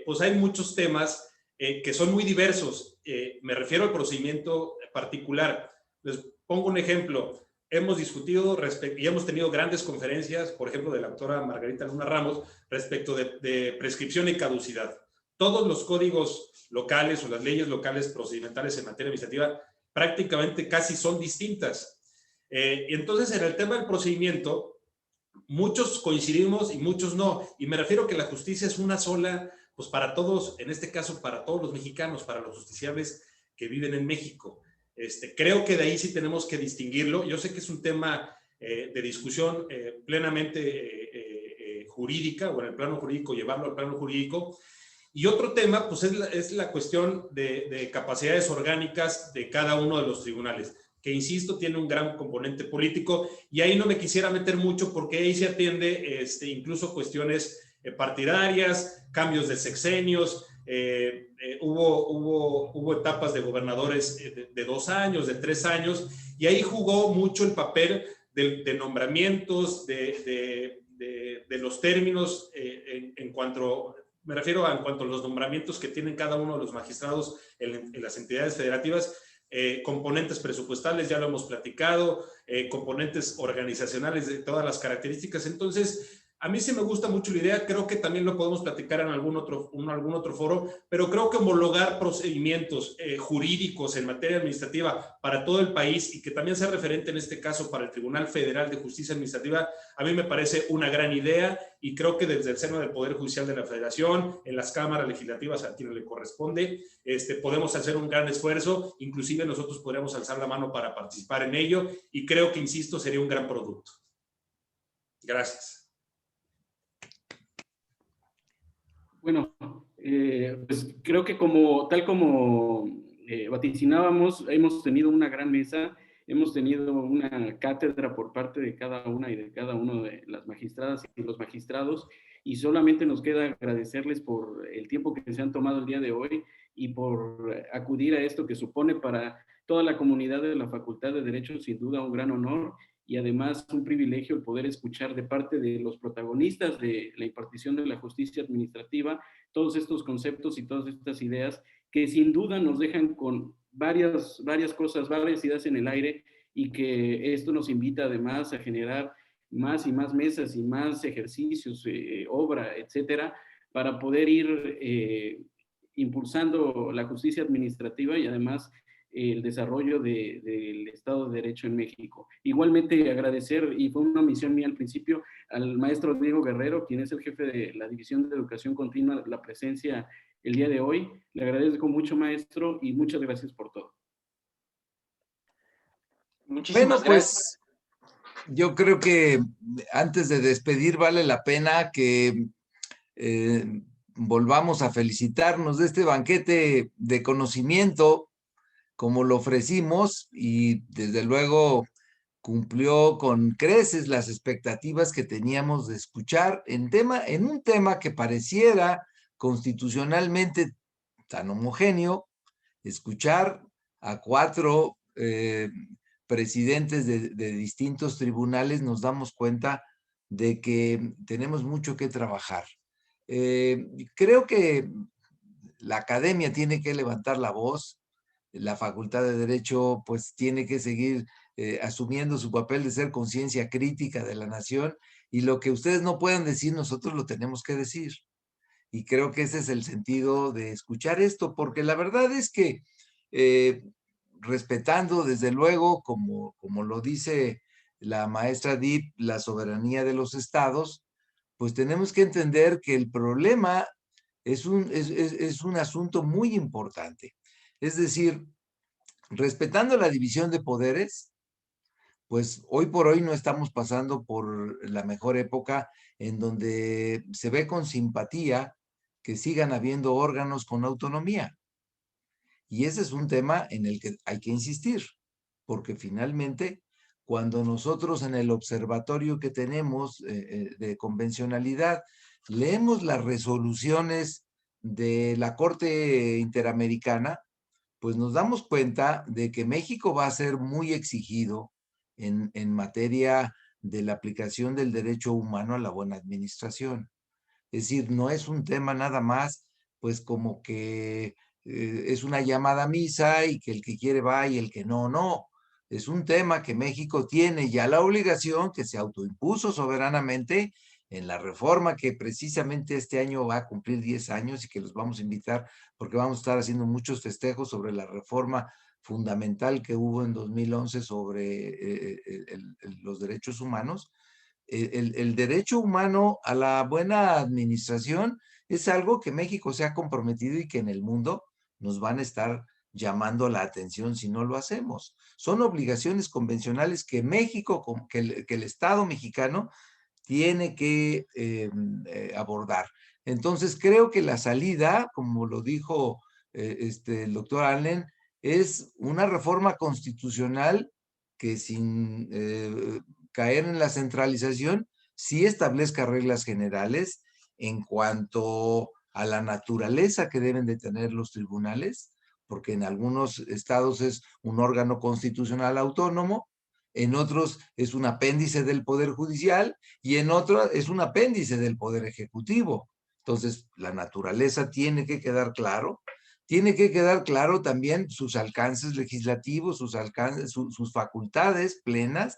pues hay muchos temas que son muy diversos. Me refiero al procedimiento particular. Les pongo un ejemplo. Hemos discutido y hemos tenido grandes conferencias, por ejemplo, de la doctora Margarita Luna Ramos, respecto de prescripción y caducidad. Todos los códigos locales o las leyes locales procedimentales en materia administrativa prácticamente casi son distintas. Y entonces, en el tema del procedimiento, muchos coincidimos y muchos no. Y me refiero que la justicia es una sola, pues para todos, en este caso para todos los mexicanos, para los justiciables que viven en México. Creo que de ahí sí tenemos que distinguirlo. Yo sé que es un tema de discusión plenamente jurídica, o en el plano jurídico, llevarlo al plano jurídico. Y otro tema, pues es la cuestión de capacidades orgánicas de cada uno de los tribunales, que insisto, tiene un gran componente político, y ahí no me quisiera meter mucho porque ahí se atiende incluso cuestiones partidarias, cambios de sexenios, hubo etapas de gobernadores de 2 años, de 3 años, y ahí jugó mucho el papel de nombramientos, de los términos en cuanto, me refiero en cuanto a los nombramientos que tienen cada uno de los magistrados en las entidades federativas. Componentes presupuestales, ya lo hemos platicado, componentes organizacionales de todas las características. Entonces, A mí sí me gusta mucho la idea, creo que también lo podemos platicar en algún otro foro, pero creo que homologar procedimientos jurídicos en materia administrativa para todo el país y que también sea referente en este caso para el Tribunal Federal de Justicia Administrativa, a mí me parece una gran idea y creo que desde el seno del Poder Judicial de la Federación, en las cámaras legislativas a quienes le corresponde, podemos hacer un gran esfuerzo, inclusive nosotros podríamos alzar la mano para participar en ello y creo que, insisto, sería un gran producto. Gracias. Bueno, pues creo que tal como vaticinábamos, hemos tenido una gran mesa, hemos tenido una cátedra por parte de cada una y de cada uno de las magistradas y los magistrados, y solamente nos queda agradecerles por el tiempo que se han tomado el día de hoy y por acudir a esto que supone para toda la comunidad de la Facultad de Derecho sin duda un gran honor y además un privilegio el poder escuchar de parte de los protagonistas de la impartición de la justicia administrativa todos estos conceptos y todas estas ideas que sin duda nos dejan con varias cosas, varias ideas en el aire, y que esto nos invita además a generar más y más mesas y más ejercicios, obra, etcétera, para poder ir impulsando la justicia administrativa y además el desarrollo del Estado de Derecho en México. Igualmente agradecer, y fue una misión mía al principio, al maestro Diego Guerrero, quien es el jefe de la División de Educación Continua, la presencia el día de hoy. Le agradezco mucho, maestro, y muchas gracias por todo. Muchísimas gracias. Yo creo que antes de despedir vale la pena que volvamos a felicitarnos de este banquete de conocimiento como lo ofrecimos, y desde luego cumplió con creces las expectativas que teníamos de escuchar en un tema que pareciera constitucionalmente tan homogéneo. Escuchar a 4 presidentes de distintos tribunales, nos damos cuenta de que tenemos mucho que trabajar. Creo que la academia tiene que levantar la voz, la Facultad de Derecho pues tiene que seguir asumiendo su papel de ser conciencia crítica de la nación, y lo que ustedes no puedan decir, nosotros lo tenemos que decir. Y creo que ese es el sentido de escuchar esto, porque la verdad es que respetando desde luego, como lo dice la maestra Dip, la soberanía de los estados, pues tenemos que entender que el problema es un asunto muy importante. Es decir, respetando la división de poderes, pues hoy por hoy no estamos pasando por la mejor época en donde se ve con simpatía que sigan habiendo órganos con autonomía. Y ese es un tema en el que hay que insistir, porque finalmente cuando nosotros en el observatorio que tenemos de convencionalidad leemos las resoluciones de la Corte Interamericana, pues nos damos cuenta de que México va a ser muy exigido en materia de la aplicación del derecho humano a la buena administración. Es decir, no es un tema nada más, pues como que es una llamada a misa y que el que quiere va y el que no, no. Es un tema que México tiene ya la obligación, que se autoimpuso soberanamente en la reforma que precisamente este año va a cumplir 10 años y que los vamos a invitar porque vamos a estar haciendo muchos festejos sobre la reforma fundamental que hubo en 2011 sobre los derechos humanos. El derecho humano a la buena administración es algo que México se ha comprometido y que en el mundo nos van a estar llamando la atención si no lo hacemos. Son obligaciones convencionales que México, que el Estado mexicano tiene que abordar. Entonces creo que la salida, como lo dijo el doctor Allen, es una reforma constitucional que sin caer en la centralización, sí establezca reglas generales en cuanto a la naturaleza que deben de tener los tribunales, porque en algunos estados es un órgano constitucional autónomo, en otros es un apéndice del Poder Judicial y en otros es un apéndice del Poder Ejecutivo. Entonces, la naturaleza tiene que quedar claro. Tiene que quedar claro también sus alcances legislativos, sus facultades plenas,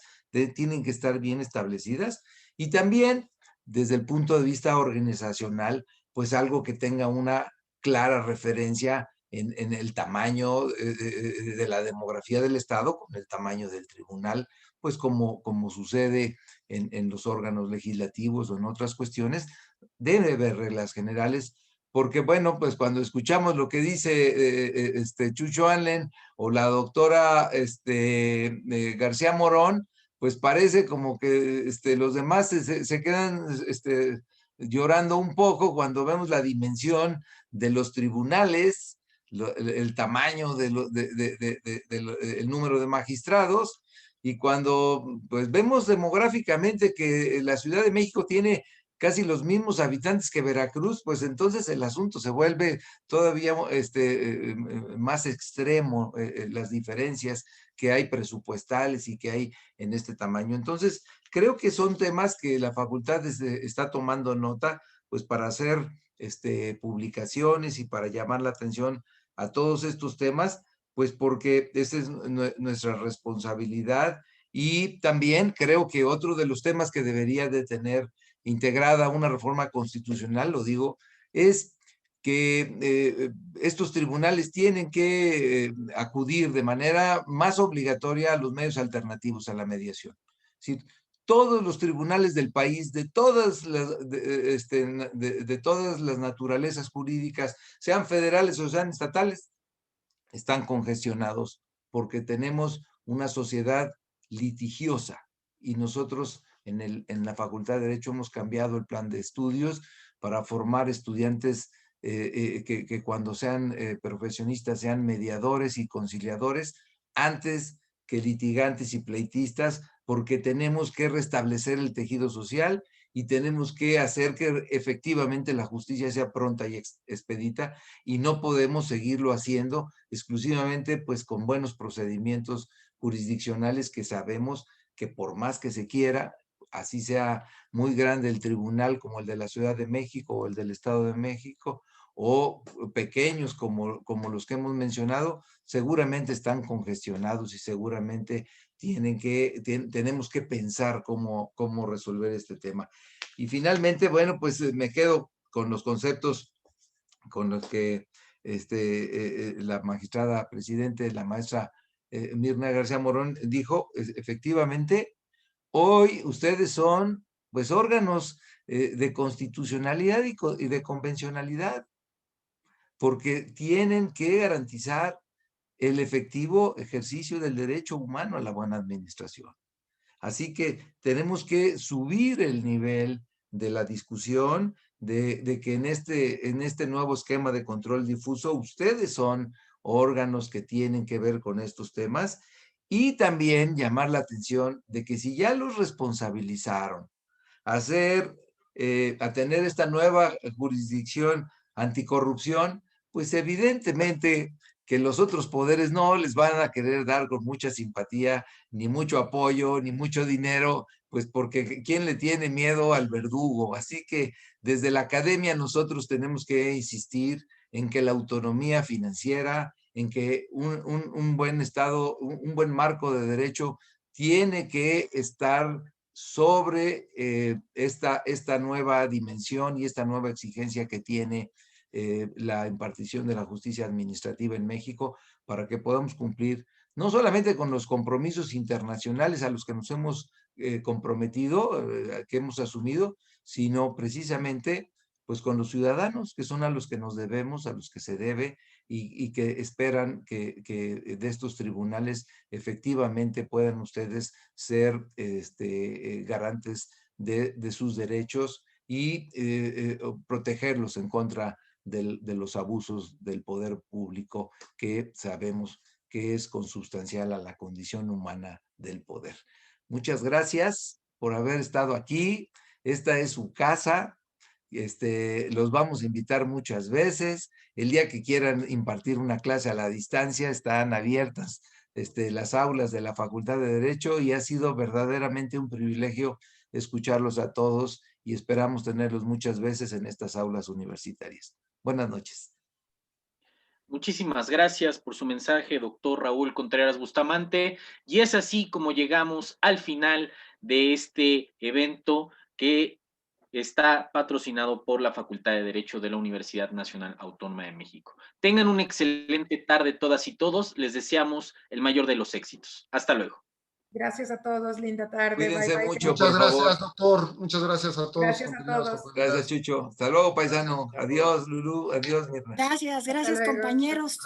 tienen que estar bien establecidas. Y también, desde el punto de vista organizacional, pues algo que tenga una clara referencia en el tamaño de la demografía del Estado, con el tamaño del tribunal, pues como sucede en los órganos legislativos o en otras cuestiones, debe haber reglas generales, porque bueno, pues cuando escuchamos lo que dice Chucho Allen o la doctora García Morón, pues parece como que los demás se quedan llorando un poco cuando vemos la dimensión de los tribunales, el tamaño el número de magistrados, y cuando pues vemos demográficamente que la Ciudad de México tiene casi los mismos habitantes que Veracruz, pues entonces el asunto se vuelve todavía más extremo, las diferencias que hay presupuestales y que hay en este tamaño. Entonces, creo que son temas que la facultad está tomando nota, pues para hacer publicaciones y para llamar la atención a todos estos temas, pues porque esa es nuestra responsabilidad. Y también creo que otro de los temas que debería de tener integrada una reforma constitucional, lo digo, es que estos tribunales tienen que acudir de manera más obligatoria a los medios alternativos a la mediación. ¿Sí? Todos los tribunales del país, de todas las naturalezas jurídicas, sean federales o sean estatales, están congestionados porque tenemos una sociedad litigiosa y nosotros en la Facultad de Derecho hemos cambiado el plan de estudios para formar estudiantes que cuando sean profesionistas sean mediadores y conciliadores antes que litigantes y pleitistas, porque tenemos que restablecer el tejido social y tenemos que hacer que efectivamente la justicia sea pronta y expedita, y no podemos seguirlo haciendo exclusivamente pues con buenos procedimientos jurisdiccionales que sabemos que por más que se quiera, así sea muy grande el tribunal como el de la Ciudad de México o el del Estado de México, o pequeños como los que hemos mencionado, seguramente están congestionados y seguramente tenemos que pensar cómo resolver este tema. Y finalmente, bueno, pues me quedo con los conceptos con los que la magistrada presidente, la maestra Mirna García Morón dijo, efectivamente, hoy ustedes son pues órganos de constitucionalidad y de convencionalidad, porque tienen que garantizar el efectivo ejercicio del derecho humano a la buena administración. Así que tenemos que subir el nivel de la discusión de que en este nuevo esquema de control difuso ustedes son órganos que tienen que ver con estos temas, y también llamar la atención de que si ya los responsabilizaron a tener esta nueva jurisdicción anticorrupción, pues evidentemente que los otros poderes no les van a querer dar con mucha simpatía, ni mucho apoyo, ni mucho dinero, pues porque ¿quién le tiene miedo al verdugo? Así que desde la academia nosotros tenemos que insistir en que la autonomía financiera, en que un buen Estado, un buen marco de derecho tiene que estar sobre esta nueva dimensión y esta nueva exigencia que tiene la impartición de la justicia administrativa en México, para que podamos cumplir no solamente con los compromisos internacionales a los que nos hemos comprometido, que hemos asumido, sino precisamente pues con los ciudadanos, que son a los que nos debemos, a los que se debe, y que esperan que de estos tribunales efectivamente puedan ustedes ser garantes de sus derechos y protegerlos en contra de los abusos del poder público, que sabemos que es consubstancial a la condición humana del poder. Muchas gracias por haber estado aquí. Esta es su casa. Los vamos a invitar muchas veces. El día que quieran impartir una clase a la distancia, están abiertas las aulas de la Facultad de Derecho, y ha sido verdaderamente un privilegio escucharlos a todos, y esperamos tenerlos muchas veces en estas aulas universitarias. Buenas noches. Muchísimas gracias por su mensaje, doctor Raúl Contreras Bustamante. Y es así como llegamos al final de este evento que está patrocinado por la Facultad de Derecho de la Universidad Nacional Autónoma de México. Tengan una excelente tarde todas y todos. Les deseamos el mayor de los éxitos. Hasta luego. Gracias a todos, linda tarde. Cuídense Bye, bye. mucho, Muchas por gracias, favor. doctor. Muchas gracias a todos. Gracias a Continuadas todos. oportunidades. Gracias, Chucho. Hasta luego, paisano. Adiós, Lulú. Adiós, Mirna. Gracias, luego. compañeros.